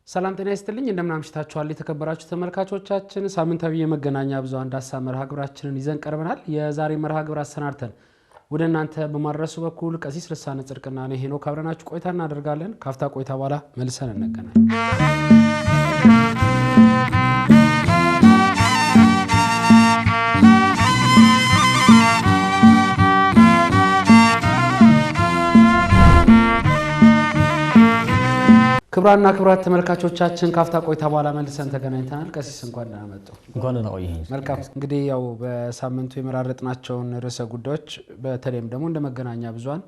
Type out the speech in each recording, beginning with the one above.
ሰላም ጤና ይስጥልኝ እንደምን አምሽታችኋል የተከበራችሁ ተመልካቾቻችን ሳምንታዊ የመገናኛ ብዙሃን ዳሳ መርሃ ግብራችንን ይዘን ቀርበናል የዛሬ መርሃ ግብር አሰናድተን ወደ እናንተ በማድረሱ በኩል ቀሲስ ልሳነ ጽድቅና እኔ ሄኖክ አብረናችሁ ቆይታ እናደርጋለን ካፍታ ቆይታ በኋላ መልሰን እንገናኛለን ክብራና ክብራት ተመልካቾቻችን ካፍታ ቆይታ በኋላ መልሰን ተገናኝተናል ቀሲስ እንኳን ደህና መጡ እንኳን ደህና ቆየህ መልካም እንግዲህ ያው በሳምንቱ የመራረጥናቸውን ርዕሰ ጉዳዮች በተለይም ደግሞ እንደ መገናኛ ብዙሃን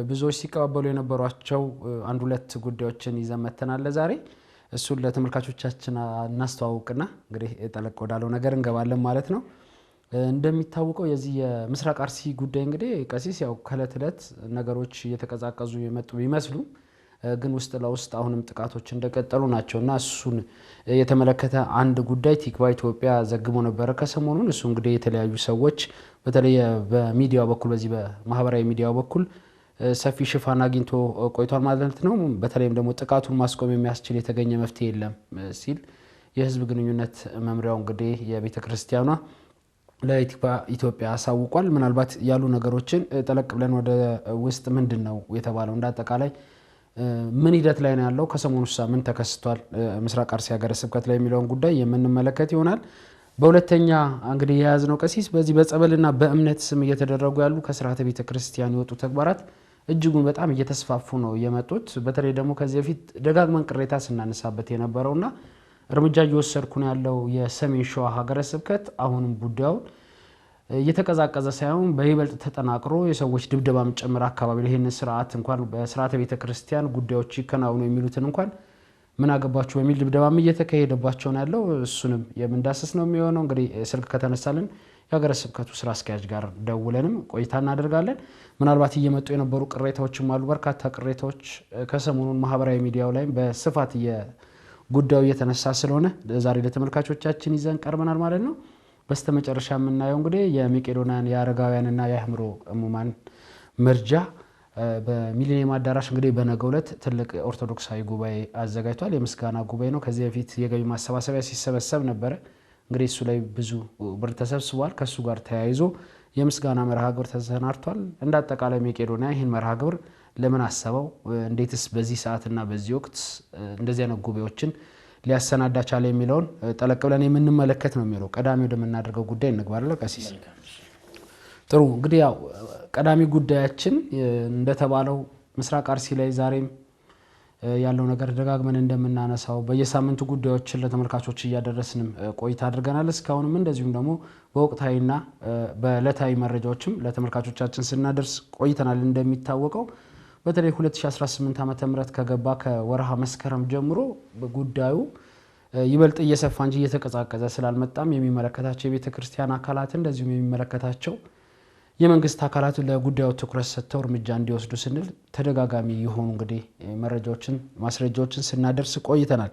ብዙዎች ሲቀበሉ የነበሯቸው አንድ ሁለት ጉዳዮችን ይዘን መተናል ዛሬ እሱን ለተመልካቾቻችን እናስተዋውቅና እንግዲህ ጠለቅ ወዳለው ነገር እንገባለን ማለት ነው እንደሚታወቀው የዚህ የምስራቅ አርሲ ጉዳይ እንግዲህ ቀሲስ ያው ከለትለት ነገሮች እየተቀዛቀዙ የመጡ ቢመስሉ ግን ውስጥ ለውስጥ አሁንም ጥቃቶች እንደቀጠሉ ናቸውና እሱን የተመለከተ አንድ ጉዳይ ቲክቫ ኢትዮጵያ ዘግቦ ነበር ከሰሞኑን እሱ እንግዲህ የተለያዩ ሰዎች በተለይ በሚዲያው በኩል በዚህ በማህበራዊ ሚዲያው በኩል ሰፊ ሽፋን አግኝቶ ቆይቷል ማለት ነው በተለይም ደግሞ ጥቃቱን ማስቆም የሚያስችል የተገኘ መፍትሄ የለም ሲል የህዝብ ግንኙነት መምሪያው እንግዲህ የቤተክርስቲያኗ ለቲክቫ ኢትዮጵያ አሳውቋል ምናልባት ያሉ ነገሮችን ጠለቅ ብለን ወደ ውስጥ ምንድነው የተባለው እንዳጠቃላይ ምን ሂደት ላይ ነው ያለው ከሰሞኑ ሳምንት ተከስቷል ምስራቅ አርሲ ሀገረ ስብከት ላይ የሚለውን ጉዳይ የምንመለከት ይሆናል በሁለተኛ እንግዲህ የያዝነው ቀሲስ በዚህ በጸበልና በእምነት ስም እየተደረጉ ያሉ ከስርዓተ ቤተክርስቲያን የወጡ ተግባራት እጅጉን በጣም እየተስፋፉ ነው የመጡት በተለይ ደግሞ ከዚህ በፊት ደጋግመን ቅሬታ ስናነሳበት የነበረውና እርምጃ እየወሰድኩ ነው ያለው የሰሜን ሸዋ ሀገረ ስብከት አሁንም ጉዳዩ እየተቀዛቀዘ ሳይሆን በይበልጥ ተጠናክሮ የሰዎች ድብደባም ጭምር አካባቢ ለይህን ስርዓት እንኳን በስርዓተ ቤተክርስቲያን ጉዳዮች ይከናወኑ የሚሉትን እንኳን ምን አገባችሁ በሚል ድብደባም እየተካሄደባቸው ነው ያለው እሱንም የምንዳስስ ነው የሚሆነው እንግዲህ ስልክ ከተነሳልን የሀገረ ስብከቱ ስራ አስኪያጅ ጋር ደውለንም ቆይታ እናደርጋለን ምናልባት እየመጡ የነበሩ ቅሬታዎችም አሉ በርካታ ቅሬታዎች ከሰሞኑን ማህበራዊ ሚዲያው ላይ በስፋት ጉዳዩ እየተነሳ ስለሆነ ዛሬ ለተመልካቾቻችን ይዘን ቀርበናል ማለት ነው በስተመጨረሻ የምናየው እንግዲህ የመቄዶንያን የአረጋውያንና የአህምሮ እሙማን መርጃ በሚሊኒየም አዳራሽ እንግዲህ በነገው ዕለት ትልቅ ኦርቶዶክሳዊ ጉባኤ አዘጋጅቷል የምስጋና ጉባኤ ነው ከዚህ በፊት የገቢ ማሰባሰቢያ ሲሰበሰብ ነበር እንግዲህ እሱ ላይ ብዙ ብር ተሰብስቧል ከሱ ጋር ተያይዞ የምስጋና መርሃ ግብር ተሰናድቷል እንዳጠቃላይ መቄዶንያ ይህን መርሃ ግብር ለምን አሰበው እንዴትስ በዚህ ሰዓትና በዚህ ወቅት እንደዚህ አይነት ጉባኤዎችን ሊያሰናዳ ቻለ የሚለውን ጠለቅ ብለን የምንመለከት ነው የሚለው ቀዳሚ ወደምናደርገው ጉዳይ እንግባለን ቀሲስ ጥሩ እንግዲህ ያው ቀዳሚ ጉዳያችን እንደተባለው ምስራቅ አርሲ ላይ ዛሬም ያለው ነገር ደጋግመን እንደምናነሳው በየሳምንቱ ጉዳዮችን ለተመልካቾች እያደረስንም ቆይታ አድርገናል እስካሁንም እንደዚሁም ደግሞ በወቅታዊና በዕለታዊ መረጃዎችም ለተመልካቾቻችን ስናደርስ ቆይተናል እንደሚታወቀው በተለይ 2018 ዓመተ ምህረት ከገባ ከወርሃ መስከረም ጀምሮ በጉዳዩ ይበልጥ እየሰፋ እንጂ እየተቀዛቀዘ ስላልመጣም የሚመለከታቸው የቤተክርስቲያን አካላት እንደዚሁም የሚመለከታቸው የመንግስት አካላት ለጉዳዩ ትኩረት ሰጥተው እርምጃ እንዲወስዱ ስንል ተደጋጋሚ የሆኑ እንግዲህ መረጃዎችን ማስረጃዎችን ስናደርስ ቆይተናል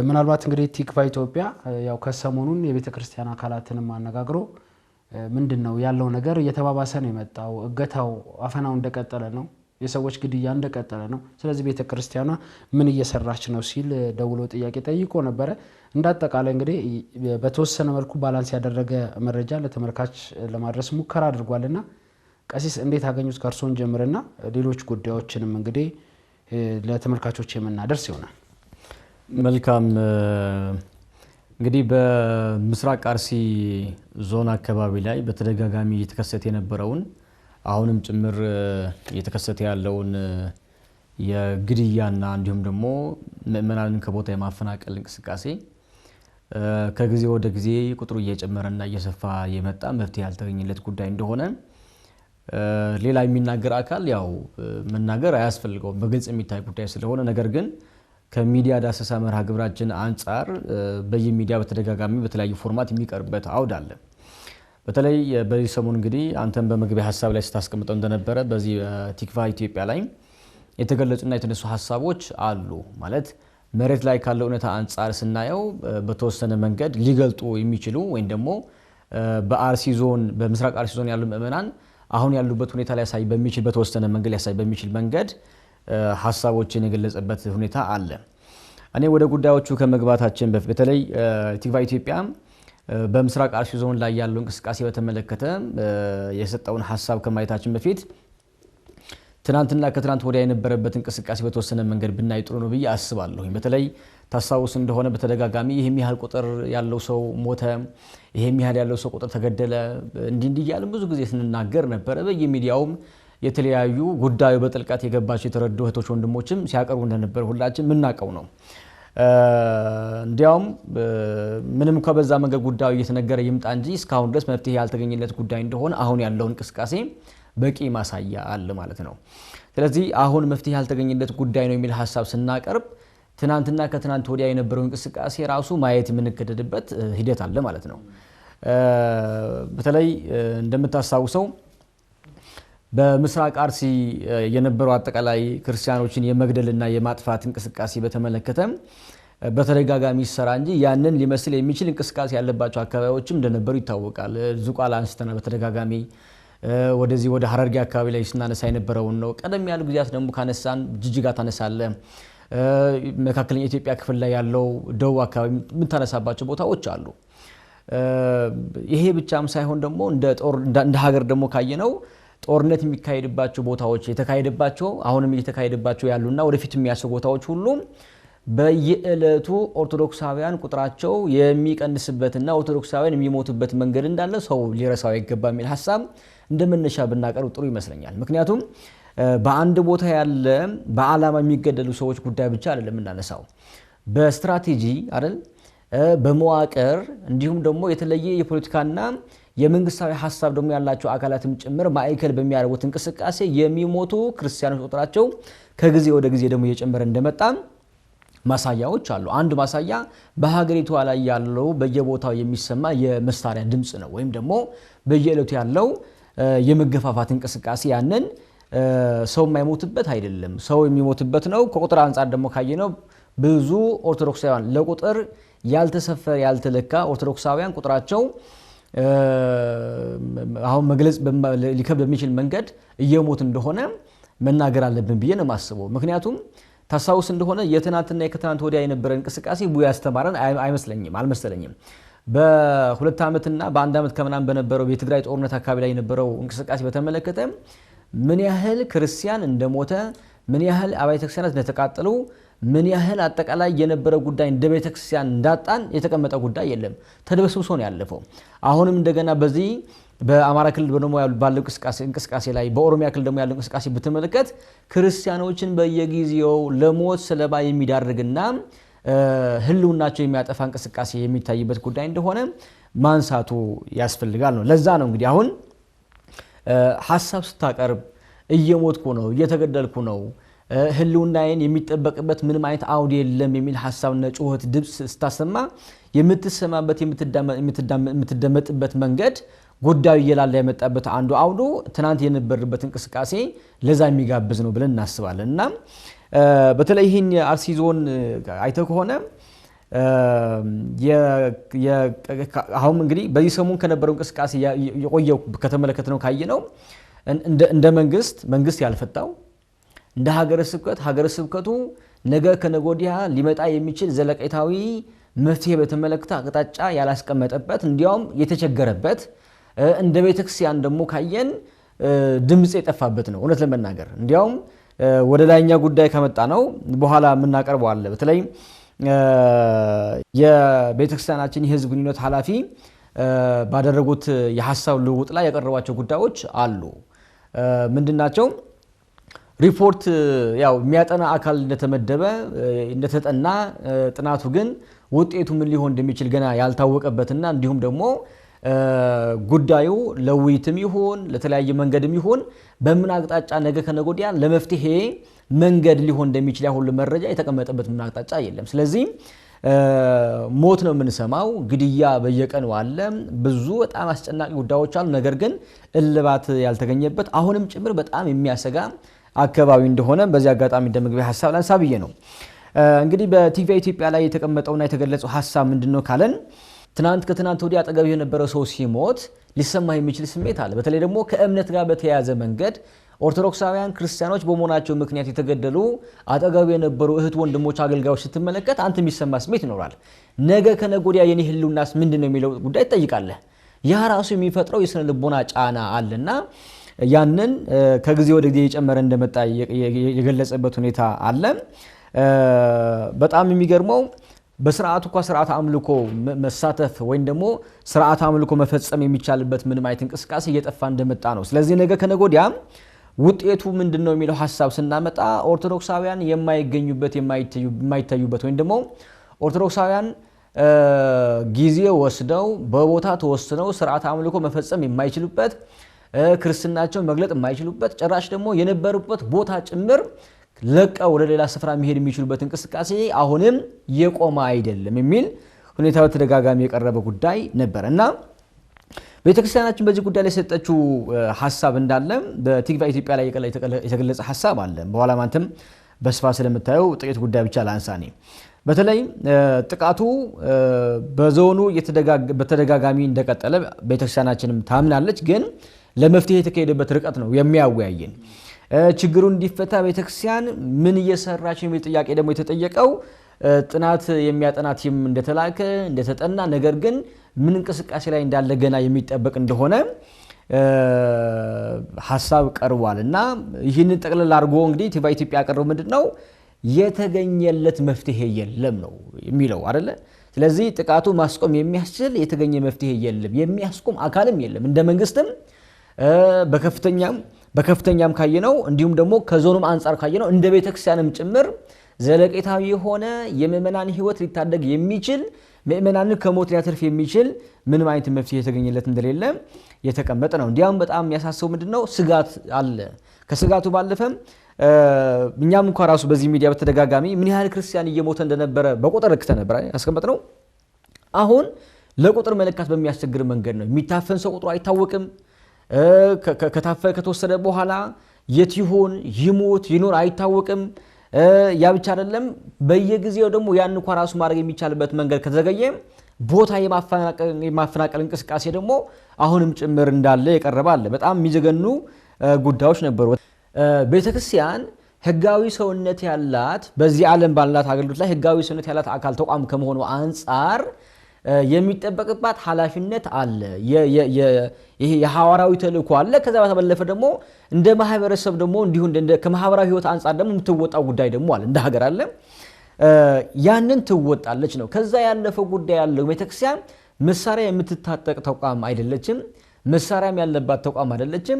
ምናልባት እንግዲህ ቲክቫ ኢትዮጵያ ያው ከሰሞኑን የቤተክርስቲያን አካላትንም አነጋግሮ ምንድነው ያለው ነገር እየተባባሰ ነው የመጣው እገታው አፈናው እንደቀጠለ ነው የሰዎች ግድያ እንደቀጠለ ነው ስለዚህ ቤተክርስቲያኗ ምን እየሰራች ነው ሲል ደውሎ ጥያቄ ጠይቆ ነበር እንዳጠቃላይ እንግዲህ በተወሰነ መልኩ ባላንስ ያደረገ መረጃ ለተመልካች ለማድረስ ሙከራ አድርጓልና ቀሲስ እንዴት አገኙት ከርሶን ጀምረና ሌሎች ጉዳዮችንም እንግዲህ ለተመልካቾች የምናደርስ ይሆናል መልካም እንግዲህ በምስራቅ አርሲ ዞን አካባቢ ላይ በተደጋጋሚ እየተከሰተ የነበረውን አሁንም ጭምር እየተከሰተ ያለውን የግድያና እንዲሁም ደግሞ ምዕመናንን ከቦታ የማፈናቀል እንቅስቃሴ ከጊዜ ወደ ጊዜ ቁጥሩ እየጨመረና እየሰፋ የመጣ መፍትሄ ያልተገኘለት ጉዳይ እንደሆነ ሌላ የሚናገር አካል ያው መናገር አያስፈልገውም በግልጽ የሚታይ ጉዳይ ስለሆነ ነገር ግን ከሚዲያ ዳሰሳ መርሃ ግብራችን አንፃር በየሚዲያ በተደጋጋሚ በተለያዩ ፎርማት የሚቀርብበት አውድ አለ በተለይ በዚህ ሰሞን እንግዲህ አንተም በመግቢያ ሐሳብ ላይ ስታስቀምጠው እንደነበረ በዚህ ቲክቫ ኢትዮጵያ ላይ የተገለጹና የተነሱ ሐሳቦች አሉ ማለት መሬት ላይ ካለው እውነታ አንጻር ስናየው በተወሰነ መንገድ ሊገልጡ የሚችሉ ወይም ደግሞ በአርሲ ዞን በምስራቅ አርሲ ዞን ያሉ ምእመናን አሁን ያሉበት ሁኔታ ሊያሳይ በሚችል በተወሰነ መንገድ ሊያሳይ በሚችል መንገድ ሐሳቦችን የገለጸበት ሁኔታ አለ። እኔ ወደ ጉዳዮቹ ከመግባታችን በፊት በተለይ ቲክቫህ ኢትዮጵያ በምስራቅ አርሲ ዞን ላይ ያለው እንቅስቃሴ በተመለከተ የሰጠውን ሐሳብ ከማየታችን በፊት ትናንትና ከትናንት ወዲያ የነበረበት እንቅስቃሴ በተወሰነ መንገድ ብናይ ጥሩ ነው ብዬ አስባለሁ። በተለይ ታስታውስ እንደሆነ በተደጋጋሚ ይሄም ያህል ቁጥር ያለው ሰው ሞተ፣ ይሄም ያህል ያለው ሰው ቁጥር ተገደለ እንዲህ ያለን ብዙ ጊዜ ስንናገር ነበር። በየሚዲያውም የተለያዩ ጉዳዩ በጥልቀት የገባቸው የተረዱ እህቶች ወንድሞችም ሲያቀርቡ እንደነበር ሁላችን ምናቀው ነው። እንዲያውም ምንም ከበዛ መንገድ ጉዳዩ እየተነገረ ይምጣ እንጂ እስካሁን ድረስ መፍትሄ ያልተገኘለት ጉዳይ እንደሆነ አሁን ያለው እንቅስቃሴ በቂ ማሳያ አለ ማለት ነው። ስለዚህ አሁን መፍትሄ ያልተገኘለት ጉዳይ ነው የሚል ሐሳብ ስናቀርብ ትናንትና ከትናንት ወዲያ የነበረው እንቅስቃሴ ራሱ ማየት የምንከደድበት ሂደት አለ ማለት ነው። በተለይ እንደምታስታውሰው በምስራቅ አርሲ የነበረው አጠቃላይ ክርስቲያኖችን የመግደልና የማጥፋት እንቅስቃሴ በተመለከተ በተደጋጋሚ ይሰራ እንጂ ያንን ሊመስል የሚችል እንቅስቃሴ ያለባቸው አካባቢዎችም እንደነበሩ ይታወቃል። ዙቋላ አንስተና በተደጋጋሚ ወደዚህ ወደ ሐረርጌ አካባቢ ላይ ስናነሳ የነበረው ነው። ቀደም ያሉ ጊዜያት ደግሞ ካነሳን ጅጅጋ ታነሳለ፣ መካከለኛ ኢትዮጵያ ክፍል ላይ ያለው ደቡብ አካባቢ የምታነሳባቸው ቦታዎች አሉ። ይሄ ብቻም ሳይሆን ደግሞ እንደ ሀገር ደግሞ ካየነው ጦርነት የሚካሄድባቸው ቦታዎች የተካሄደባቸው አሁንም እየተካሄደባቸው ያሉና ወደፊት የሚያሰው ቦታዎች ሁሉ በየዕለቱ ኦርቶዶክሳውያን ቁጥራቸው የሚቀንስበትና ኦርቶዶክሳውያን የሚሞቱበት መንገድ እንዳለ ሰው ሊረሳው አይገባም የሚል ሐሳብ እንደመነሻ ብናቀርብ ጥሩ ይመስለኛል። ምክንያቱም በአንድ ቦታ ያለ በዓላማ የሚገደሉ ሰዎች ጉዳይ ብቻ አይደለም እናነሳው፣ በስትራቴጂ አይደል፣ በመዋቅር እንዲሁም ደግሞ የተለየ የፖለቲካና የመንግስታዊ ሐሳብ ደግሞ ያላቸው አካላትም ጭምር ማዕከል በሚያደርጉት እንቅስቃሴ የሚሞቱ ክርስቲያኖች ቁጥራቸው ከጊዜ ወደ ጊዜ ደግሞ እየጨመረ እንደመጣ ማሳያዎች አሉ። አንድ ማሳያ በሀገሪቷ ላይ ያለው በየቦታው የሚሰማ የመሳሪያ ድምጽ ነው፣ ወይም ደግሞ በየዕለቱ ያለው የመገፋፋት እንቅስቃሴ ያንን ሰው የማይሞትበት አይደለም፣ ሰው የሚሞትበት ነው። ከቁጥር አንጻር ደግሞ ካየነው ብዙ ኦርቶዶክሳውያን ለቁጥር ያልተሰፈረ ያልተለካ ኦርቶዶክሳውያን ቁጥራቸው አሁን መግለጽ ሊከብድ በሚችል መንገድ እየሞት እንደሆነ መናገር አለብን ብዬ ነው የማስበው። ምክንያቱም ታስታውስ እንደሆነ የትናንትና የከትናንት ወዲያ የነበረ እንቅስቃሴ ቡያ ያስተማረን አልመሰለኝም። በሁለት ዓመትና በአንድ ዓመት ከምናምን በነበረው የትግራይ ጦርነት አካባቢ ላይ የነበረው እንቅስቃሴ በተመለከተ ምን ያህል ክርስቲያን እንደሞተ፣ ምን ያህል አብያተ ክርስቲያናት እንደተቃጠሉ፣ ምን ያህል አጠቃላይ የነበረው ጉዳይ እንደ ቤተ ክርስቲያን እንዳጣን የተቀመጠ ጉዳይ የለም። ተደበስብሶ ነው ያለፈው። አሁንም እንደገና በዚህ በአማራ ክልል ደግሞ ባለው እንቅስቃሴ ላይ በኦሮሚያ ክልል ደግሞ ያለው እንቅስቃሴ በተመለከተ ክርስቲያኖችን በየጊዜው ለሞት ሰለባ የሚዳርግና ህልውናቸው የሚያጠፋ እንቅስቃሴ የሚታይበት ጉዳይ እንደሆነ ማንሳቱ ያስፈልጋል ነው። ለዛ ነው እንግዲህ አሁን ሐሳብ ስታቀርብ እየሞትኩ ነው፣ እየተገደልኩ ነው፣ ህልውናዬን የሚጠበቅበት ምንም አይነት አውድ የለም የሚል ሐሳብና ጩኸት ድምጽ ስታሰማ የምትሰማበት የምትደመጥበት መንገድ ጉዳዩ እየላላ የመጣበት አንዱ አውዱ ትናንት የነበረበት እንቅስቃሴ ለዛ የሚጋብዝ ነው ብለን እናስባለን። እና በተለይ ይህን አርሲ ዞን አይተው ከሆነ አሁን እንግዲህ በዚህ ሰሞን ከነበረው እንቅስቃሴ የቆየው ከተመለከትነው ካየነው እንደ መንግስት ያልፈታው እንደ ሀገረ ስብከቱ ነገ ከነጎዲያ ሊመጣ የሚችል ዘለቀታዊ መፍትሄ በተመለከተ አቅጣጫ ያላስቀመጠበት እንዲያውም የተቸገረበት እንደ ቤተክርስቲያን ደግሞ ካየን ድምጽ የጠፋበት ነው። እውነት ለመናገር እንዲያውም ወደ ላይኛ ጉዳይ ከመጣ ነው በኋላ የምናቀርበው አለ። በተለይ የቤተክርስቲያናችን የህዝብ ግንኙነት ኃላፊ ባደረጉት የሐሳብ ልውውጥ ላይ ያቀረቧቸው ጉዳዮች አሉ። ምንድናቸው? ሪፖርት ያው የሚያጠና አካል እንደተመደበ እንደተጠና ጥናቱ ግን ውጤቱ ምን ሊሆን እንደሚችል ገና ያልታወቀበትና እንዲሁም ደግሞ ጉዳዩ ለውይይትም ይሁን ለተለያየ መንገድም ይሁን በምን አቅጣጫ ነገ ከነጎዲያ ለመፍትሄ መንገድ ሊሆን እንደሚችል ያሁን መረጃ የተቀመጠበት ምን አቅጣጫ የለም። ስለዚህ ሞት ነው የምንሰማው፣ ግድያ በየቀኑ አለ፣ ብዙ በጣም አስጨናቂ ጉዳዮች አሉ። ነገር ግን እልባት ያልተገኘበት አሁንም ጭምር በጣም የሚያሰጋ አካባቢ እንደሆነ በዚህ አጋጣሚ እንደመግቢያ ሐሳብ ላንሳ ብዬ ነው። እንግዲህ በቲቪ ኢትዮጵያ ላይ የተቀመጠውና የተገለጸው ሐሳብ ምንድነው ካለን ከትናንት ወዲያ አጠገብ የነበረ ሰው ሲሞት ሊሰማ የሚችል ስሜት አለ። በተለይ ደግሞ ከእምነት ጋር በተያያዘ መንገድ ኦርቶዶክሳውያን ክርስቲያኖች በመሆናቸው ምክንያት የተገደሉ አጠገብ የነበሩ እህት ወንድሞች አገልጋዮች ስትመለከት አንተ የሚሰማ ስሜት ይኖራል። ነገ ከነገ ወዲያ የኔ ህልውናስ ምንድነው የሚለው ጉዳይ ትጠይቃለህ። ያ ራሱ የሚፈጥረው የስነ ልቦና ጫና አለና ያንን ከጊዜ ወደ ጊዜ እየጨመረ እንደመጣ የገለጸበት ሁኔታ አለ። በጣም የሚገርመው በስርዓቱ ስርዓት አምልኮ መሳተፍ ወይም ደግሞ ስርዓት አምልኮ መፈጸም የሚቻልበት ምንም አይነት እንቅስቃሴ እየጠፋ እንደመጣ ነው። ስለዚህ ነገ ከነገ ወዲያ ውጤቱ ምንድነው የሚለው ሐሳብ ስናመጣ ኦርቶዶክሳውያን የማይገኙበት የማይታዩበት ወይም ደግሞ ኦርቶዶክሳውያን ጊዜ ወስደው በቦታ ተወስነው ስርዓት አምልኮ መፈጸም የማይችሉበት ክርስትናቸውን መግለጥ የማይችሉበት ጭራሽ ደግሞ የነበሩበት ቦታ ጭምር ለቀው ወደ ሌላ ስፍራ መሄድ የሚችሉበት እንቅስቃሴ አሁንም የቆመ አይደለም የሚል ሁኔታ በተደጋጋሚ የቀረበ ጉዳይ ነበርና ቤተክርስቲያናችን በዚህ ጉዳይ ላይ ሰጠችው ሐሳብ እንዳለ በቲቪ ኢትዮጵያ ላይ የተገለጸ ሐሳብ አለ። በኋላ ማንተም በስፋት ስለምታየው ጥቂት ጉዳይ ብቻ ላንሳኔ። በተለይ ጥቃቱ በዞኑ በተደጋጋሚ እንደቀጠለ ቤተክርስቲያናችንም ታምናለች። ግን ለመፍትሄ የተካሄደበት ርቀት ነው የሚያወያየን። ችግሩ እንዲፈታ ቤተክርስቲያን ምን እየሰራች የሚል ጥያቄ ደግሞ የተጠየቀው ጥናት የሚያጠና ቲም እንደተላከ እንደተጠና ነገር ግን ምን እንቅስቃሴ ላይ እንዳለ ገና የሚጠበቅ እንደሆነ ሐሳብ ቀርቧልና ይህንን ጠቅለል አድርጎ እንግዲህ ቲቪ ኢትዮጵያ ያቀረበው ምንድነው የተገኘለት መፍትሄ የለም ነው የሚለው አይደለ። ስለዚህ ጥቃቱ ማስቆም የሚያስችል የተገኘ መፍትሄ የለም፣ የሚያስቆም አካልም የለም። እንደ መንግስትም በከፍተኛም ካየነው እንዲሁም ደግሞ ከዞኑም አንፃር ካየነው እንደ ቤተክርስቲያንም ጭምር ዘለቄታዊ የሆነ የምእመናን ህይወት ሊታደግ የሚችል ምእመናንን ከሞት ሊያተርፍ የሚችል ምንም አይነት መፍትሄ የተገኘለት እንደሌለ የተቀመጠ ነው። እንዲያውም በጣም የሚያሳስበው ምንድነው ስጋት አለ። ከስጋቱ ባለፈም እኛም እንኳን ራሱ በዚህ ሚዲያ በተደጋጋሚ ምን ያህል ክርስቲያን እየሞተ እንደነበረ በቁጥር ልክ ተነበረ ያስቀመጥነው። አሁን ለቁጥር መለካት በሚያስቸግር መንገድ ነው። የሚታፈን ሰው ቁጥሩ አይታወቅም። ከተወሰደ በኋላ የት ይሆን ይሞት ይኖር አይታወቅም። ያ ብቻ አይደለም፣ በየጊዜው ደግሞ ያን እንኳን ራሱ ማድረግ የሚቻልበት መንገድ ከተዘገየ ቦታ የማፈናቀል እንቅስቃሴ ደግሞ አሁንም ጭምር እንዳለ የቀረበ አለ። በጣም የሚዘገኑ ጉዳዮች ነበሩ። ቤተክርስቲያን ህጋዊ ሰውነት ያላት በዚህ ዓለም ባላት አገልግሎት ላይ ህጋዊ ሰውነት ያላት አካል ተቋም ከመሆኑ አንፃር የሚጠበቅባት ኃላፊነት አለ። ይሄ የሐዋራዊ ተልእኮ አለ። ከዛ በተበለፈ ደግሞ እንደ ማህበረሰብ ደግሞ እንዲሁ ከማህበራዊ ህይወት አንፃር ደግሞ የምትወጣው ጉዳይ ደግሞ አለ፣ እንደ ሀገር አለ። ያንን ትወጣለች ነው። ከዛ ያለፈው ጉዳይ ያለው ቤተክርስቲያን መሳሪያ የምትታጠቅ ተቋም አይደለችም። መሳሪያም ያለባት ተቋም አይደለችም።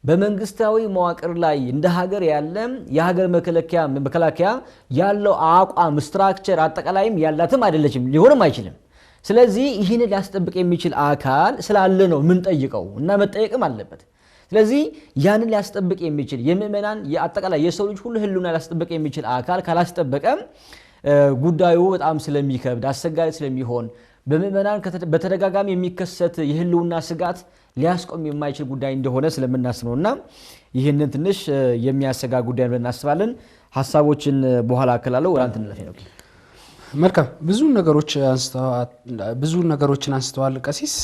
በመንግስታዊ መዋቅር ላይ እንደ ሀገር ያለ የሀገር መከላከያ ያለው አቋም ስትራክቸር አጠቃላይም ያላትም አይደለችም፣ ሊሆንም አይችልም። ስለዚህ ይህን ሊያስጠብቅ የሚችል አካል ስላለ ነው ምን ጠይቀው እና መጠየቅም አለበት። ስለዚህ ያንን ሊያስጠብቅ የሚችል የምእመናን የአጠቃላይ የሰው ልጅ ሁሉ ህልውና ሊያስጠብቅ የሚችል አካል ካላስጠበቀ ጉዳዩ በጣም ስለሚከብድ አስቸጋሪ ስለሚሆን በምእመናን በተደጋጋሚ የሚከሰት የህልውና ስጋት ሊያስቆም የማይችል ጉዳይ እንደሆነ ስለምናስበውና ይህንን ትንሽ የሚያሰጋ ጉዳይ ብለን እናስባለን። ሐሳቦችን በኋላ አከላለው ወራንት እንለፈ ነው። መልካም ብዙ ነገሮችን አንስተዋል ቀሲስ።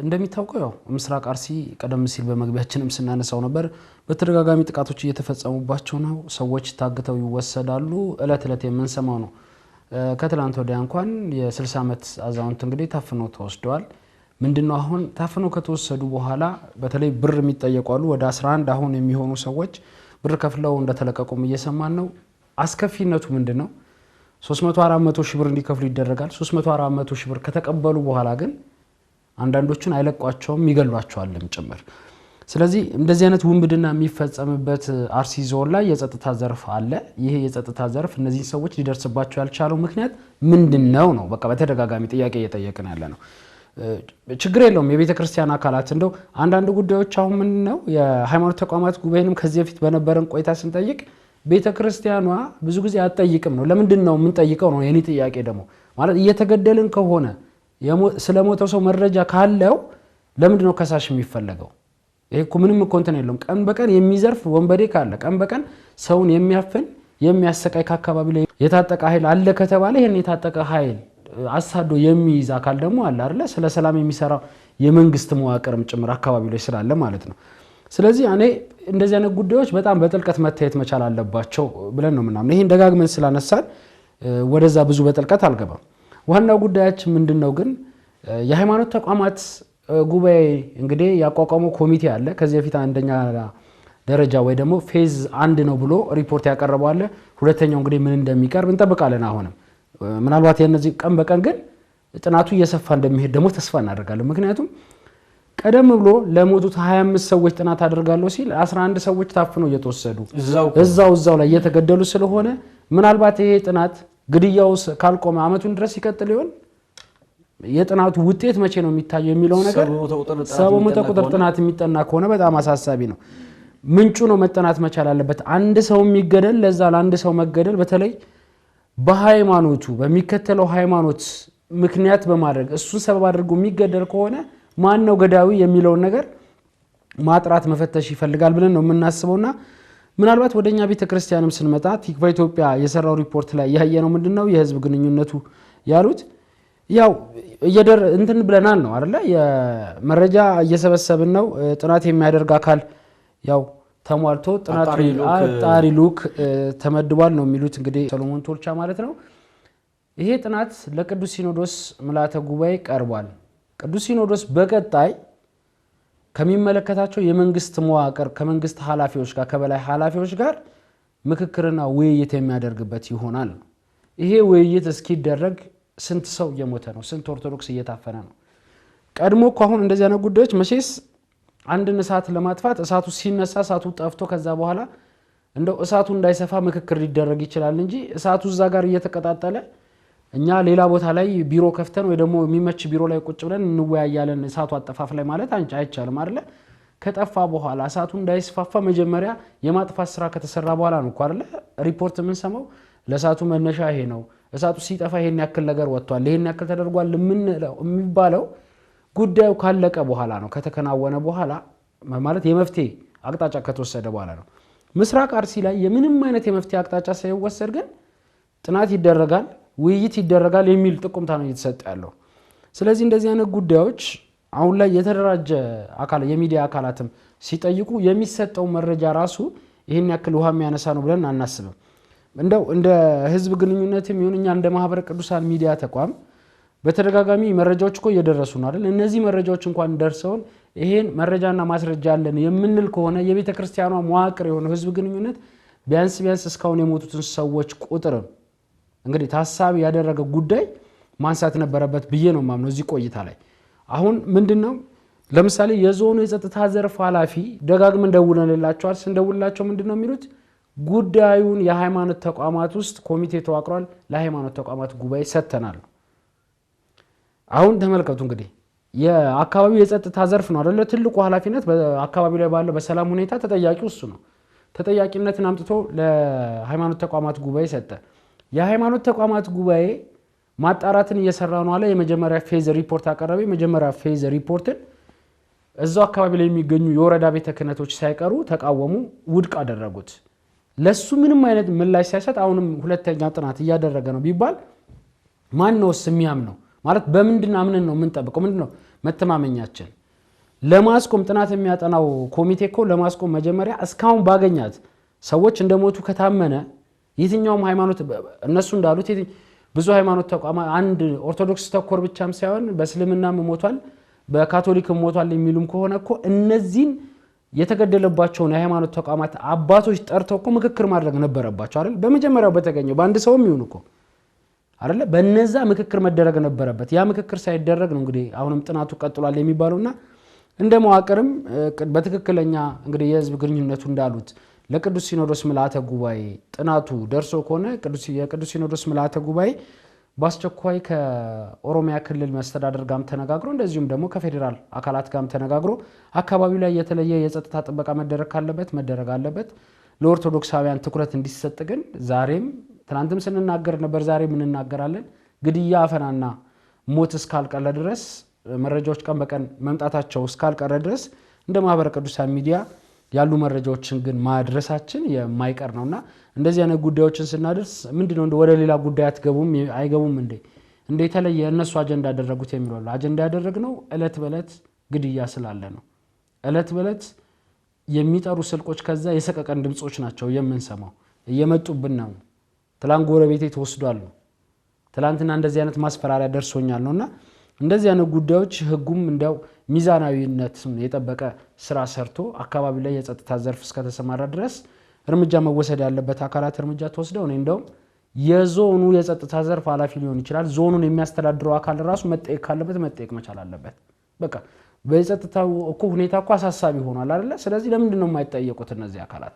እንደሚታወቀው ያው ምስራቅ አርሲ ቀደም ሲል በመግቢያችንም ስናነሳው ነበር በተደጋጋሚ ጥቃቶች እየተፈጸሙባቸው ነው። ሰዎች ታግተው ይወሰዳሉ። እለት የምንሰማው ነው። ከትላንት ወዲያ እንኳን የ60 ዓመት አዛውንት እንግዲህ ታፍነው ተወስደዋል። ምንድነው አሁን ታፍነው ከተወሰዱ በኋላ በተለይ ብር የሚጠየቁ አሉ። ወደ 11 አሁን የሚሆኑ ሰዎች ብር ከፍለው እንደተለቀቁም እየሰማን ነው። አስከፊነቱ ምንድነው? 300-400 ሺህ ብር እንዲከፍሉ ይደረጋል። 300-400 ሺህ ብር ከተቀበሉ በኋላ ግን አንዳንዶቹን አይለቋቸውም፣ ይገሏቸዋልም ጭምር። ስለዚህ እንደዚህ አይነት ውንብድና የሚፈጸምበት አርሲ ዞን ላይ የጸጥታ ዘርፍ አለ። ይሄ የጸጥታ ዘርፍ እነዚህ ሰዎች ሊደርስባቸው ያልቻለው ምክንያት ምንድነው ነው? በቃ በተደጋጋሚ ጥያቄ እየጠየቅን ያለ ነው። ችግር የለውም የቤተ ክርስቲያን አካላት እንደው አንዳንድ ጉዳዮች አሁን ምንድነው የሃይማኖት ተቋማት ጉባኤንም ከዚህ በፊት በነበረን ቆይታ ስንጠይቅ ቤተ ክርስቲያኗ ብዙ ጊዜ አትጠይቅም ነው። ለምንድን ነው ምን ጠይቀው ነው? የኔ ጥያቄ ደግሞ ማለት እየተገደልን ከሆነ ስለሞተው ሰው መረጃ ካለው ለምንድን ነው ከሳሽ የሚፈለገው? ይሄ እኮ ምንም እንትን የለውም። ቀን በቀን የሚዘርፍ ወንበዴ ካለ ቀን በቀን ሰውን የሚያፍን የሚያሰቃይ ከአካባቢ ላይ የታጠቀ ኃይል አለ ከተባለ ይሄን የታጠቀ ኃይል አሳዶ የሚይዝ አካል ደግሞ አለ አይደለ? ስለ ሰላም የሚሰራው የመንግስት መዋቅርም ጭምር አካባቢው ላይ ስላለ ማለት ነው። ስለዚህ እኔ እንደዚህ አይነት ጉዳዮች በጣም በጥልቀት መታየት መቻል አለባቸው ብለን ነው ምናምን። ይሄን ደጋግመን ስላነሳን ወደዛ ብዙ በጥልቀት አልገባም። ዋናው ጉዳያችን ምንድነው ግን የሃይማኖት ተቋማት ጉባኤ እንግዲህ ያቋቋመው ኮሚቴ አለ። ከዚህ በፊት አንደኛ ደረጃ ወይ ደግሞ ፌዝ 1 ነው ብሎ ሪፖርት ያቀርበው አለ። ሁለተኛው እንግዲህ ምን እንደሚቀርብ እንጠብቃለን። አሁንም ምናልባት የነዚህ ቀን በቀን ግን ጥናቱ እየሰፋ እንደሚሄድ ደግሞ ተስፋ እናደርጋለን። ምክንያቱም ቀደም ብሎ ለሞቱት 25 ሰዎች ጥናት አደርጋለሁ ሲል 11 ሰዎች ታፍነው እየተወሰዱ እዛው ላይ እየተገደሉ ስለሆነ ምናልባት ይሄ ጥናት ግድያው ካልቆመ አመቱን ድረስ ይቀጥል ይሆን? የጥናቱ ውጤት መቼ ነው የሚታየው የሚለው ነገር ሰው ቁጥር ጥናት የሚጠና ከሆነ በጣም አሳሳቢ ነው። ምንጩ ነው መጠናት መቻል አለበት። አንድ ሰው የሚገደል ለዛ ለአንድ ሰው መገደል በተለይ በሃይማኖቱ በሚከተለው ሃይማኖት ምክንያት በማድረግ እሱን ሰበብ አድርጎ የሚገደል ከሆነ ማን ነው ገዳዩ የሚለውን ነገር ማጥራት መፈተሽ ይፈልጋል ብለን ነው የምናስበውና ምናልባት ወደኛ ቤተክርስቲያንም ስንመጣ ቲክቫ ኢትዮጵያ የሰራው ሪፖርት ላይ ያየነው ምንድነው የህዝብ ግንኙነቱ ያሉት ያው እንትን ብለናል ነው አይደለ? የመረጃ እየሰበሰብን ነው። ጥናት የሚያደርግ አካል ያው ተሟልቶ ጥናት አጣሪ ሉክ ተመድቧል ነው የሚሉት እንግዲህ ሰሎሞን ቶልቻ ማለት ነው። ይሄ ጥናት ለቅዱስ ሲኖዶስ ምልዓተ ጉባኤ ቀርቧል። ቅዱስ ሲኖዶስ በቀጣይ ከሚመለከታቸው የመንግስት መዋቅር ከመንግስት ኃላፊዎች ጋር ከበላይ ኃላፊዎች ጋር ምክክርና ውይይት የሚያደርግበት ይሆናል። ይሄ ውይይት እስኪደረግ ስንት ሰው እየሞተ ነው? ስንት ኦርቶዶክስ እየታፈነ ነው? ቀድሞ እኮ አሁን እንደዚህ አይነት ጉዳዮች መቼስ አንድን እሳት ለማጥፋት እሳቱ ሲነሳ እሳቱ ጠፍቶ ከዛ በኋላ እንደው እሳቱ እንዳይሰፋ ምክክር ሊደረግ ይችላል እንጂ እሳቱ እዛ ጋር እየተቀጣጠለ እኛ ሌላ ቦታ ላይ ቢሮ ከፍተን ወይ ደግሞ የሚመች ቢሮ ላይ ቁጭ ብለን እንወያያለን እሳቱ አጠፋፍ ላይ ማለት አይቻልም አይደለ? ከጠፋ በኋላ እሳቱ እንዳይስፋፋ መጀመሪያ የማጥፋት ስራ ከተሰራ በኋላ ነው እኮ አይደለ ሪፖርት የምንሰማው ለእሳቱ መነሻ ይሄ ነው፣ እሳቱ ሲጠፋ ይሄን ያክል ነገር ወጥቷል፣ ይሄን ያክል ተደርጓል የሚባለው ጉዳዩ ካለቀ በኋላ ነው፣ ከተከናወነ በኋላ ማለት የመፍትሄ አቅጣጫ ከተወሰደ በኋላ ነው። ምስራቅ አርሲ ላይ የምንም አይነት የመፍትሄ አቅጣጫ ሳይወሰድ ግን ጥናት ይደረጋል፣ ውይይት ይደረጋል የሚል ጥቁምታ ነው እየተሰጠ ያለው። ስለዚህ እንደዚህ አይነት ጉዳዮች አሁን ላይ የተደራጀ አካል የሚዲያ አካላትም ሲጠይቁ የሚሰጠው መረጃ ራሱ ይሄን ያክል ውሃ የሚያነሳ ነው ብለን አናስብም። እንደው እንደ ህዝብ ግንኙነትም ይሁን እኛ እንደ ማህበረ ቅዱሳን ሚዲያ ተቋም በተደጋጋሚ መረጃዎች እኮ እየደረሱ ነው አይደል? እነዚህ መረጃዎች እንኳን ደርሰውን ይሄን መረጃና ማስረጃ አለን የምንል ከሆነ የቤተ ክርስቲያኗ መዋቅር የሆነው ህዝብ ግንኙነት ቢያንስ እስካሁን የሞቱትን ሰዎች ቁጥር እንግዲህ ታሳቢ ያደረገ ጉዳይ ማንሳት ነበረበት ብዬ ነው ማምነው እዚህ ቆይታ ላይ። አሁን ምንድነው ለምሳሌ የዞኑ የጸጥታ ዘርፍ ኃላፊ ደጋግመን ደውለንላቸዋል። ስንደውልላቸው ምንድነው የሚሉት ጉዳዩን የሃይማኖት ተቋማት ውስጥ ኮሚቴ ተዋቅሯል፣ ለሃይማኖት ተቋማት ጉባኤ ሰጥተናል። አሁን ተመልከቱ እንግዲህ የአካባቢው የጸጥታ ዘርፍ ነው አይደለ? ትልቁ ኃላፊነት በአካባቢው ላይ ባለው በሰላም ሁኔታ ተጠያቂው እሱ ነው። ተጠያቂነትን አምጥቶ ለሃይማኖት ተቋማት ጉባኤ ሰጠ። የሃይማኖት ተቋማት ጉባኤ ማጣራትን እየሰራ ነው አለ። የመጀመሪያ ፌዝ ሪፖርት አቀረበ። የመጀመሪያ ፌዝ ሪፖርትን እዛው አካባቢ ላይ የሚገኙ የወረዳ ቤተ ክህነቶች ሳይቀሩ ተቃወሙ፣ ውድቅ አደረጉት። ለሱ ምንም አይነት ምላሽ ሳይሰጥ አሁንም ሁለተኛ ጥናት እያደረገ ነው ቢባል ማን ነውስ የሚያምነው? ማለት በምንድን አምነን ነው የምንጠብቀው? ምንድነው መተማመኛችን? ለማስቆም ጥናት የሚያጠናው ኮሚቴ እኮ ለማስቆም መጀመሪያ እስካሁን ባገኛት ሰዎች እንደሞቱ ከታመነ የትኛውም ሃይማኖት እነሱ እንዳሉት ብዙ ሃይማኖት ተቋማት አንድ ኦርቶዶክስ ተኮር ብቻም ሳይሆን በእስልምናም ሞቷል በካቶሊክም ሞቷል የሚሉም ከሆነ እኮ እነዚህን የተገደለባቸውን የሃይማኖት ተቋማት አባቶች ጠርተው እኮ ምክክር ማድረግ ነበረባቸው አይደል? በመጀመሪያው በተገኘው በአንድ ሰውም ይሁን እኮ አይደለ? በነዛ ምክክር መደረግ ነበረበት። ያ ምክክር ሳይደረግ ነው እንግዲህ አሁንም ጥናቱ ቀጥሏል የሚባለውና እንደ መዋቅርም በትክክለኛ እንግዲህ የህዝብ ግንኙነቱ እንዳሉት ለቅዱስ ሲኖዶስ ምልዓተ ጉባኤ ጥናቱ ደርሶ ከሆነ የቅዱስ ሲኖዶስ ምልዓተ ጉባኤ በአስቸኳይ ከኦሮሚያ ክልል መስተዳድር ጋርም ተነጋግሮ እንደዚሁም ደግሞ ከፌዴራል አካላት ጋርም ተነጋግሮ አካባቢው ላይ የተለየ የጸጥታ ጥበቃ መደረግ ካለበት መደረግ አለበት። ለኦርቶዶክሳውያን ትኩረት እንዲሰጥ ግን ዛሬም ትናንትም ስንናገር ነበር፣ ዛሬም እንናገራለን። ግድያ፣ አፈናና ሞት እስካልቀረ ድረስ መረጃዎች ቀን በቀን መምጣታቸው እስካልቀረ ድረስ እንደ ማህበረ ቅዱሳን ሚዲያ ያሉ መረጃዎችን ግን ማድረሳችን የማይቀር ነውና እንደዚህ አይነት ጉዳዮችን ስናደርስ ምንድነው እንደ ወደ ሌላ ጉዳይ አይገቡም እንደ የተለየ እነሱ አጀንዳ ያደረጉት የሚለው አጀንዳ ያደረግነው እለት በእለት ግድያ ስላለ ነው። እለት በእለት የሚጠሩ ስልኮች ከዛ የሰቀቀን ድምጾች ናቸው የምንሰማው እየመጡብን ነው። ትላንት ጎረቤቴ ተወስዷል ነው፣ ትላንትና እንደዚህ አይነት ማስፈራሪያ ደርሶኛል ነውና እንደዚህ አይነት ጉዳዮች ህጉም እንደው ሚዛናዊነትን የጠበቀ ስራ ሰርቶ አካባቢ ላይ የጸጥታ ዘርፍ እስከተሰማራ ድረስ እርምጃ መወሰድ ያለበት አካላት እርምጃ ተወስደው ነው። እንደው የዞኑ የጸጥታ ዘርፍ ኃላፊ ሊሆን ይችላል፣ ዞኑን የሚያስተዳድረው አካል ራሱ መጠየቅ ካለበት መጠየቅ መቻል አለበት። በቃ በጸጥታው እኮ ሁኔታ እኮ አሳሳቢ ሆኗል አይደለ? ስለዚህ ለምንድን ነው የማይጠየቁት እነዚህ አካላት?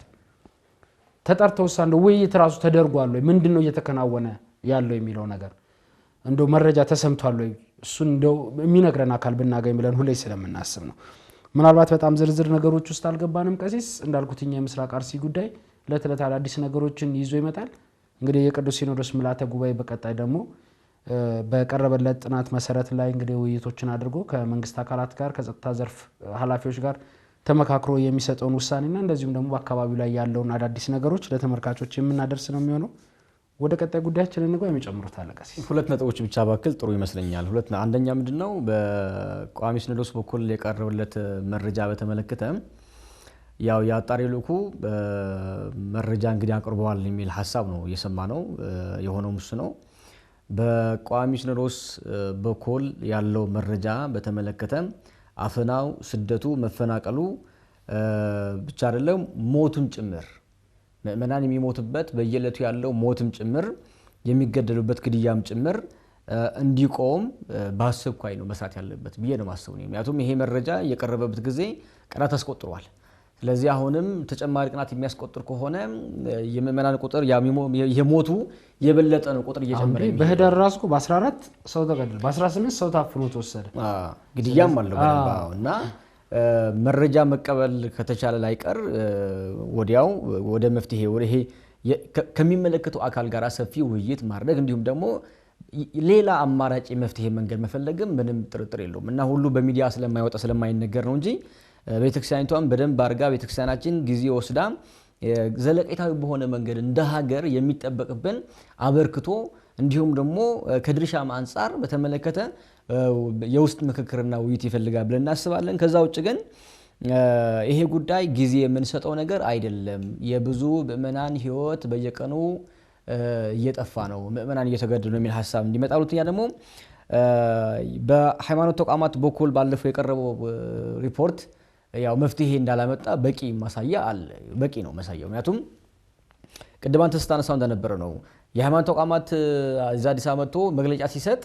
ተጠርተው ሳንዶ ውይይት ራሱ ተደርጓል ወይ? ምንድነው እየተከናወነ ያለው የሚለው ነገር እንደው መረጃ ተሰምቷል ወይ? እሱን እንደው የሚነግረን አካል ብናገኝ ብለን ሁሌ ስለምናስብ ነው። ምናልባት በጣም ዝርዝር ነገሮች ውስጥ አልገባንም። ቀሲስ እንዳልኩትኛ የምስራቅ አርሲ ጉዳይ ለተለት አዲስ ነገሮችን ይዞ ይመጣል። እንግዲህ የቅዱስ ሲኖዶስ ምልዓተ ጉባኤ በቀጣይ ደግሞ በቀረበለት ጥናት መሰረት ላይ እንግዲህ ውይይቶችን አድርጎ ከመንግስት አካላት ጋር ከጸጥታ ዘርፍ ኃላፊዎች ጋር ተመካክሮ የሚሰጠውን ውሳኔና እንደዚሁም ደግሞ በአካባቢው ላይ ያለውን አዳዲስ ነገሮች ለተመልካቾች የምናደርስ ነው የሚሆነው። ወደ ቀጣይ ጉዳያችን እንግባ። የሚጨምሩት አለ ቀሲስ? ሁለት ነጥቦች ብቻ ባክል ጥሩ ይመስለኛል። አንደኛ ምንድነው በቋሚ ሲኖዶስ በኩል የቀረበለት መረጃ በተመለከተ ያው ያጣሪ ልኩ መረጃ እንግዲህ አቅርበዋል የሚል ሐሳብ ነው የሰማነው። የሆነው ምስ ነው በቋሚ ሲኖዶስ በኩል ያለው መረጃ በተመለከተ አፈናው፣ ስደቱ፣ መፈናቀሉ ብቻ አይደለም ሞቱም ጭምር ምእመናን የሚሞቱበት በየለቱ ያለው ሞትም ጭምር የሚገደሉበት ግድያም ጭምር እንዲቆም በአስቸኳይ ነው መስራት ያለበት ብዬ ነው ማሰብ ነው። ምክንያቱም ይሄ መረጃ የቀረበበት ጊዜ ቀናት አስቆጥሯል። ስለዚህ አሁንም ተጨማሪ ቀናት የሚያስቆጥር ከሆነ የምእመናን ቁጥር የሞቱ የበለጠ ነው ቁጥር እየጨመረ ነው። በህዳር ራሱ በ14 ሰው ተገደለ፣ በ18 ሰው ታፍኖ ተወሰደ። ግድያም አለ እና መረጃ መቀበል ከተቻለ ላይቀር ወዲያው ወደ መፍትሄ ወደ ይሄ ከሚመለከተው አካል ጋር ሰፊ ውይይት ማድረግ እንዲሁም ደግሞ ሌላ አማራጭ መፍትሄ መንገድ መፈለግም ምንም ጥርጥር የለውም እና ሁሉ በሚዲያ ስለማይወጣ ስለማይነገር ነው እንጂ ቤተክርስቲያኒቷን በደንብ አርጋ ቤተክርስቲያናችን ጊዜ ወስዳ ዘለቄታዊ በሆነ መንገድ እንደ ሀገር የሚጠበቅብን አበርክቶ እንዲሁም ደግሞ ከድርሻም አንፃር በተመለከተ የውስጥ ምክክርና ውይይት ይፈልጋል ብለን እናስባለን። ከዛ ውጭ ግን ይሄ ጉዳይ ጊዜ የምንሰጠው ነገር አይደለም። የብዙ ምእመናን ህይወት በየቀኑ እየጠፋ ነው፣ ምእመናን እየተገደሉ ነው የሚል ሐሳብ እንዲመጣ። ሁለተኛ ደግሞ በሃይማኖት ተቋማት በኩል ባለፈው የቀረበው ሪፖርት ያው መፍትሄ እንዳላመጣ በቂ ማሳያ አለ። በቂ ነው ማሳያው። ምክንያቱም ቅድም አንተ ስታነሳው እንደነበረ ነው የሃይማኖት ተቋማት እዛ አዲስ አበባ መጥቶ መግለጫ ሲሰጥ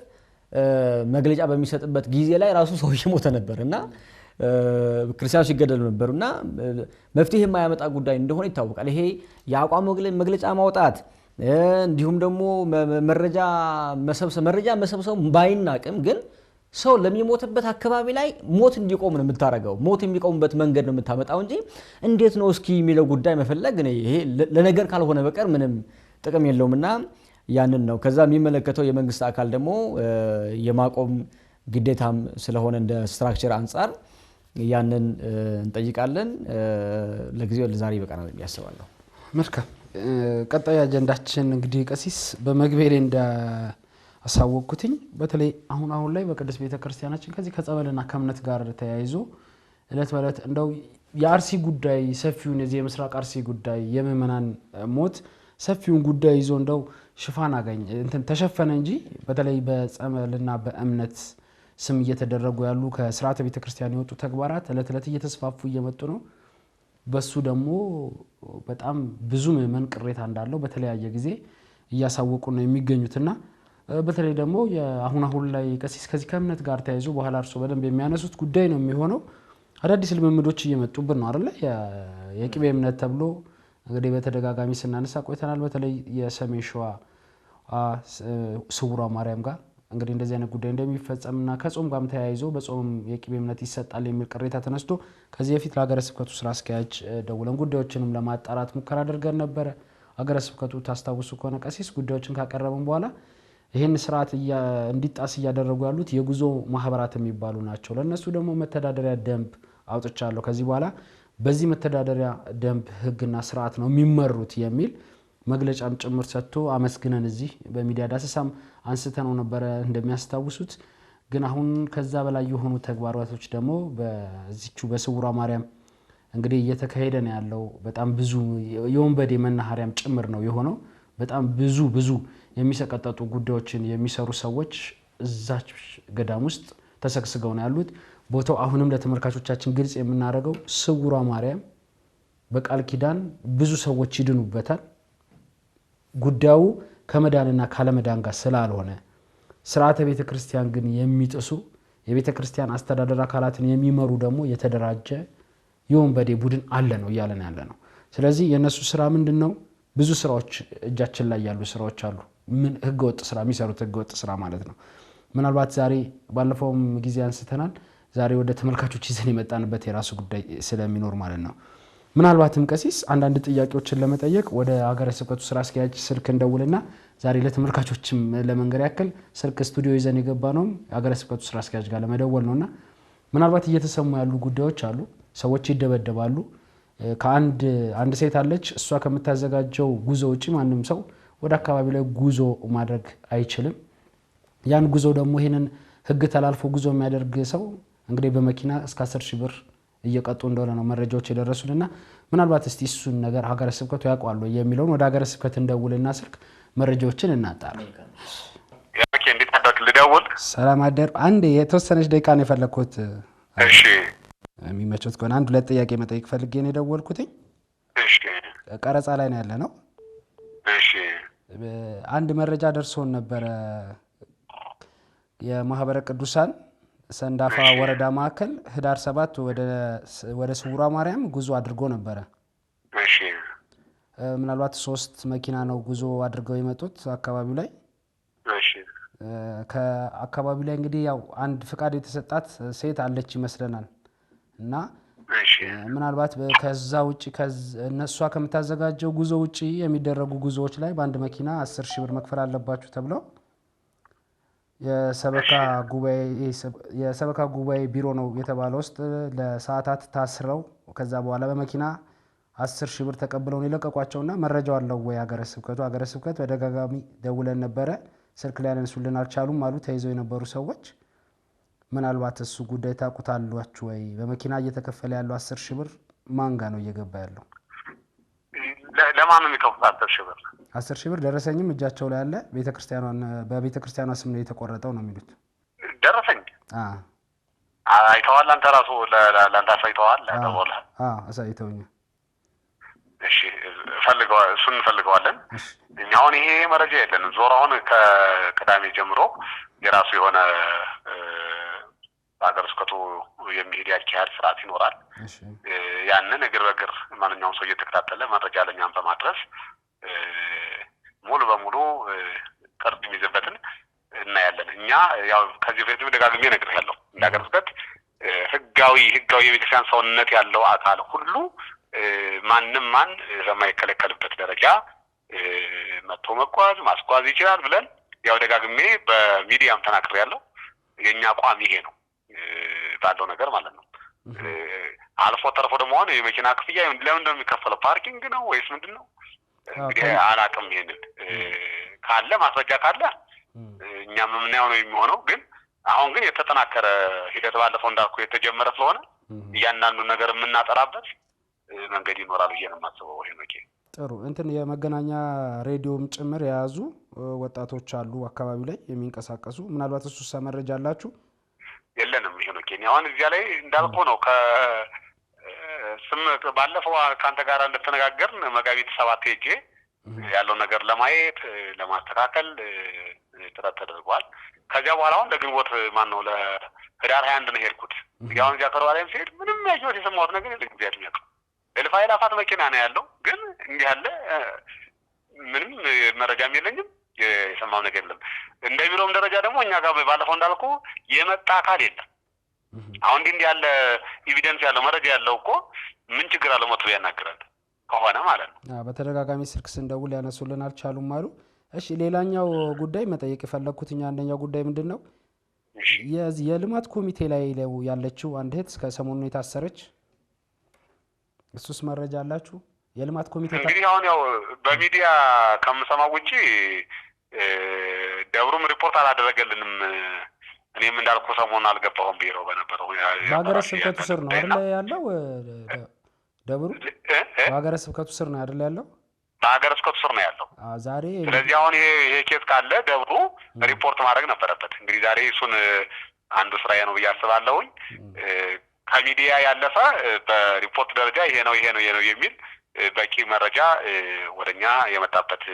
መግለጫ በሚሰጥበት ጊዜ ላይ ራሱ ሰው ይሞተ ነበርና ክርስቲያኖች ይገደሉ ነበርና መፍትሄ የማያመጣ ጉዳይ እንደሆነ ይታወቃል። ይሄ የአቋም መግለጫ ማውጣት እንዲሁም ደግሞ መረጃ መሰብሰብ ባይናቅም ግን ሰው ለሚሞትበት አካባቢ ላይ ሞት እንዲቆም ነው የምታረጋው። ሞት የሚቆምበት መንገድ ነው የምታመጣው እንጂ እንዴት ነው እስኪ የሚለው ጉዳይ መፈለግ ይሄ ለነገር ካልሆነ በቀር ምንም ጥቅም የለውምና ያንን ነው። ከዛ የሚመለከተው የመንግስት አካል ደግሞ የማቆም ግዴታም ስለሆነ እንደ ስትራክቸር አንፃር ያንን እንጠይቃለን። ለጊዜው ለዛሬ በቃና ያስባለሁ። መልካም። ቀጣይ አጀንዳችን እንግዲህ ቀሲስ በመግቢያ ላይ አሳወቅኩትኝ በተለይ አሁን ላይ በቅድስት ቤተክርስቲያናችን ከዚህ ከጸበልና ከእምነት ጋር ተያይዞ እለት በእለት እንደው የአርሲ ጉዳይ ሰፊውን የዚህ የምስራቅ አርሲ ጉዳይ የምእመናን ሞት ሰፊውን ጉዳይ ይዞ እንደው ሽፋን አገኘ ተሸፈነ እንጂ በተለይ በጸበልና በእምነት ስም እየተደረጉ ያሉ ከሥርዓተ ቤተክርስቲያን የወጡ ተግባራት እለት እለት እየተስፋፉ እየመጡ ነው። በሱ ደግሞ በጣም ብዙ ምእመን ቅሬታ እንዳለው በተለያየ ጊዜ እያሳወቁ ነው የሚገኙትና በተለይ ደግሞ አሁን ላይ ቀሲስ ከዚህ ከእምነት ጋር ተያይዞ በኋላ እርሶ በደንብ የሚያነሱት ጉዳይ ነው የሚሆነው። አዳዲስ ልምምዶች እየመጡብን ነው አይደል? የቅቤ እምነት ተብሎ እንግዲህ በተደጋጋሚ ስናነሳ ቆይተናል። በተለይ የሰሜን ሸዋ ስውሯ ማርያም ጋር እንግዲህ እንደዚህ አይነት ጉዳይ እንደሚፈጸምና ከጾም ጋርም ተያይዞ በጾም የቅቤ እምነት ይሰጣል የሚል ቅሬታ ተነስቶ ከዚህ በፊት ለሀገረ ስብከቱ ስራ አስኪያጅ ደውለን ጉዳዮችንም ለማጣራት ሙከራ አድርገን ነበር። ሀገረ ስብከቱ ታስታውሱ ከሆነ ቀሲስ ጉዳዮችን ካቀረበን በኋላ ይሄን ስርዓት እንዲጣስ እያደረጉ ያሉት የጉዞ ማህበራት የሚባሉ ናቸው። ለነሱ ደግሞ መተዳደሪያ ደንብ አውጥቻለሁ፣ ከዚህ በኋላ በዚህ መተዳደሪያ ደንብ ህግና ስርዓት ነው የሚመሩት የሚል መግለጫም ጭምር ሰጥቶ አመስግነን እዚህ በሚዲያ ዳሰሳም አንስተነው ነበር እንደሚያስታውሱት። ግን አሁን ከዛ በላይ የሆኑ ተግባራቶች ደግሞ በዚቹ በስውሯ ማርያም እንግዲህ እየተካሄደ ነው ያለው። በጣም ብዙ የወንበዴ መናኸሪያም ጭምር ነው የሆነው። በጣም ብዙ የሚሰቀጠጡ ጉዳዮችን የሚሰሩ ሰዎች እዛች ገዳም ውስጥ ተሰግስገው ነው ያሉት። ቦታው አሁንም ለተመልካቾቻችን ግልጽ የምናደርገው ስውሯ ማርያም በቃል ኪዳን ብዙ ሰዎች ይድኑበታል። ጉዳዩ ከመዳንና ካለመዳን ጋር ስላልሆነ ስርዓተ ቤተክርስቲያን ግን የሚጥሱ የቤተክርስቲያን አስተዳደር አካላትን የሚመሩ ደግሞ የተደራጀ የወንበዴ ቡድን አለ ነው እያለን ያለ ነው። ስለዚህ የነሱ ስራ ምንድነው? ብዙ ስራዎች እጃችን ላይ ያሉ ስራዎች አሉ። ምን ህገወጥ ስራ የሚሰሩት ህገወጥ ስራ ማለት ነው። ምናልባት ዛሬ ባለፈውም ጊዜ አንስተናል። ዛሬ ወደ ተመልካቾች ይዘን የመጣንበት የራሱ ጉዳይ ስለሚኖር ማለት ነው። ምናልባትም ቀሲስ አንዳንድ ጥያቄዎችን ለመጠየቅ ወደ ሀገረ ስብከቱ ስራ አስኪያጅ ስልክ እንደውልና ዛሬ ለተመልካቾችም ለመንገር ያክል ስልክ ስቱዲዮ ይዘን የገባ ነው ሀገረ ስብከቱ ስራ አስኪያጅ ጋር ለመደወል ነውና ምናልባት እየተሰሙ ያሉ ጉዳዮች አሉ። ሰዎች ይደበደባሉ። አንድ ሴት አለች። እሷ ከምታዘጋጀው ጉዞ ውጪ ማንም ሰው ወደ አካባቢ ላይ ጉዞ ማድረግ አይችልም። ያን ጉዞ ደግሞ ይሄንን ህግ ተላልፎ ጉዞ የሚያደርግ ሰው እንግዲህ በመኪና እስከ 10,000 ብር እየቀጡ እንደሆነ ነው መረጃዎች የደረሱልና ምናልባት እስቲ እሱን ነገር ሀገረ ስብከቱ ያውቃሉ የሚለውን ወደ ሀገረ ስብከት እንደውልና ስልክ መረጃዎችን እናጣራ። ያኬ እንዴት አደርክ? ልደውል። ሰላም አደር። አንድ የተወሰነች ደቂቃ ነው የፈለኩት። እሺ የሚመቾት ከሆነ አንድ ሁለት ጥያቄ መጠየቅ ፈልጌ ነው የደወልኩት። እሺ ቀረጻ ላይ ነው ያለ ነው። እሺ አንድ መረጃ ደርሶን ነበረ። የማህበረ ቅዱሳን ሰንዳፋ ወረዳ ማዕከል ህዳር 7 ወደ ስውሯ ማርያም ጉዞ አድርጎ ነበረ። እሺ ምናልባት 3 መኪና ነው ጉዞ አድርገው የመጡት አካባቢው ላይ። እሺ ከአካባቢው ላይ እንግዲህ ያው አንድ ፍቃድ የተሰጣት ሴት አለች ይመስለናል እና እሺ ምናልባት ከዛ ውጪ እነሷ ከምታዘጋጀው ጉዞ ውጪ የሚደረጉ ጉዞዎች ላይ በአንድ መኪና 10,000 ብር መክፈል አለባችሁ ተብለው የሰበካ ጉባኤ ቢሮ ነው የተባለው ውስጥ ለሰዓታት ታስረው ከዛ በኋላ በመኪና 10,000 ብር ተቀብለው ነው የለቀቋቸውና መረጃው አለው ወይ ሀገረ ስብከት በደጋጋሚ ደውለን ነበረ። ስልክ ላይ ያነሱልን አልቻሉም አሉ ተይዘው የነበሩ ሰዎች። ምናልባት እሱ ጉዳይ ታውቁታላችሁ ወይ? በመኪና እየተከፈለ ያለው 10,000 ብር ማን ጋር ነው እየገባ ያለው? ለማን ነው የሚከፍሉት 10,000 ብር? 10,000 ብር ደረሰኝም እጃቸው ላይ አለ። በቤተክርስቲያኗ ስም ነው የተቆረጠው ነው የሚሉት። ደረሰኝ አይተዋል? አንተ ራሱ ለአንተ አሳይተዋል? አሳይተውኛል። እሺ እሱን እንፈልገዋለን። እኛ አሁን ይሄ መረጃ የለንም። ዞር አሁን ከቅዳሜ ጀምሮ የራሱ የሆነ በሀገረ ስብከቱ የሚሄድ ያካሄድ ስርዓት ይኖራል። ያንን እግር በእግር ማንኛውም ሰው እየተከታተለ መረጃ ለኛም በማድረስ ሙሉ በሙሉ ቅርብ የሚይዝበትን እናያለን። እኛ ያው ከዚህ በፊት ደጋግሜ ነግሬያለሁ። እንደ ሀገረ ስብከት ህጋዊ የቤተክርስቲያን ሰውነት ያለው አካል ሁሉ ማንም በማይከለከልበት ደረጃ መጥቶ ማስጓዝ ይችላል ብለን ያው ደጋግሜ በሚዲያም ተናግሬያለሁ። የኛ አቋም ይሄ ነው ባለው ነገር ማለት ነው። አልፎ ተርፎ ደግሞ አሁን የመኪና ክፍያ ለምን እንደሚከፈለው ፓርኪንግ ነው ወይስ ምንድነው? እንግዲህ አላውቅም። ይሄንን ካለ ማስረጃ ካለ እኛም የምናየው ነው የሚሆነው። ግን አሁን ግን የተጠናከረ ሂደት ባለፈው እንዳልኩ የተጀመረ ስለሆነ እያንዳንዱ ነገር የምናጠራበት መንገድ ይኖራል ብዬ ነው የማስበው። ሄኖኬ ጥሩ የመገናኛ ሬዲዮም ጭምር የያዙ ወጣቶች አሉ አካባቢ ላይ የሚንቀሳቀሱ። ምናልባት እሱስ መረጃ አላችሁ? የለንም ሄኖኬ። አሁን እዚያ ላይ እንዳልኩ ነው ባለፈው ካንተ ጋር እንደተነጋገርን መጋቢት 7 ሄጄ ያለው ነገር ለማየት ለማስተካከል ጥረት ተደርጓል። ከዚያ በኋላ አሁን ለግንቦት ለህዳር 21 ነው ሄድኩት። ያው እዚያ ከረዋላይም ሲሄድ ምንም ያየሁት የሰማሁት ነገር የለም። እግዚአብሔር ይመስገን እልፋይል አፋት መኪና ነው ያለው። ግን እንዲህ ያለ ምንም መረጃም የለኝም፣ የሰማው ነገር የለም። እንደ ቢሮም ደረጃ ደግሞ እኛ ጋር ባለፈው እንዳልኩ የመጣ አካል የለም። አሁን እንዲህ ያለ ኤቪደንስ ያለው መረጃ ያለው እኮ ምን ችግር አለው መጥቶ ያናግራል ከሆነ ማለት ነው። በተደጋጋሚ ስልክ ስንደውል ያነሱልን አልቻሉም አሉ። እሺ ሌላኛው ጉዳይ መጠየቅ የፈለኩት አንደኛው ጉዳይ ምንድነው? የልማት ኮሚቴ ላይ ያለችው አንድ እህት እስከ ሰሞኑን የታሰረች እሱስ መረጃ አላችሁ? የልማት ኮሚቴ እንግዲህ አሁን ያው በሚዲያ ከምሰማው ውጪ ደብሩም ሪፖርት አላደረገልንም። እኔም እንዳልኩ ሰሞኑን አልገባሁም ቢሮ በነበረው በሀገረ ስብከቱ ስር ነው አይደል ያለው ደብሩ? በሀገረ ስብከቱ ስር ነው አይደል ያለው? በሀገረ ስብከቱ ስር ነው ያለው ዛሬ። ስለዚህ አሁን ይሄ ኬስ ካለ ደብሩ ሪፖርት ማድረግ ነበረበት። እንግዲህ ዛሬ እሱን አንዱ ስራዬ ነው ብዬ አስባለሁኝ። ከሚዲያ ያለፈ በሪፖርት ደረጃ ይሄ ነው የሚል በቂ መረጃ ወደኛ የመጣበት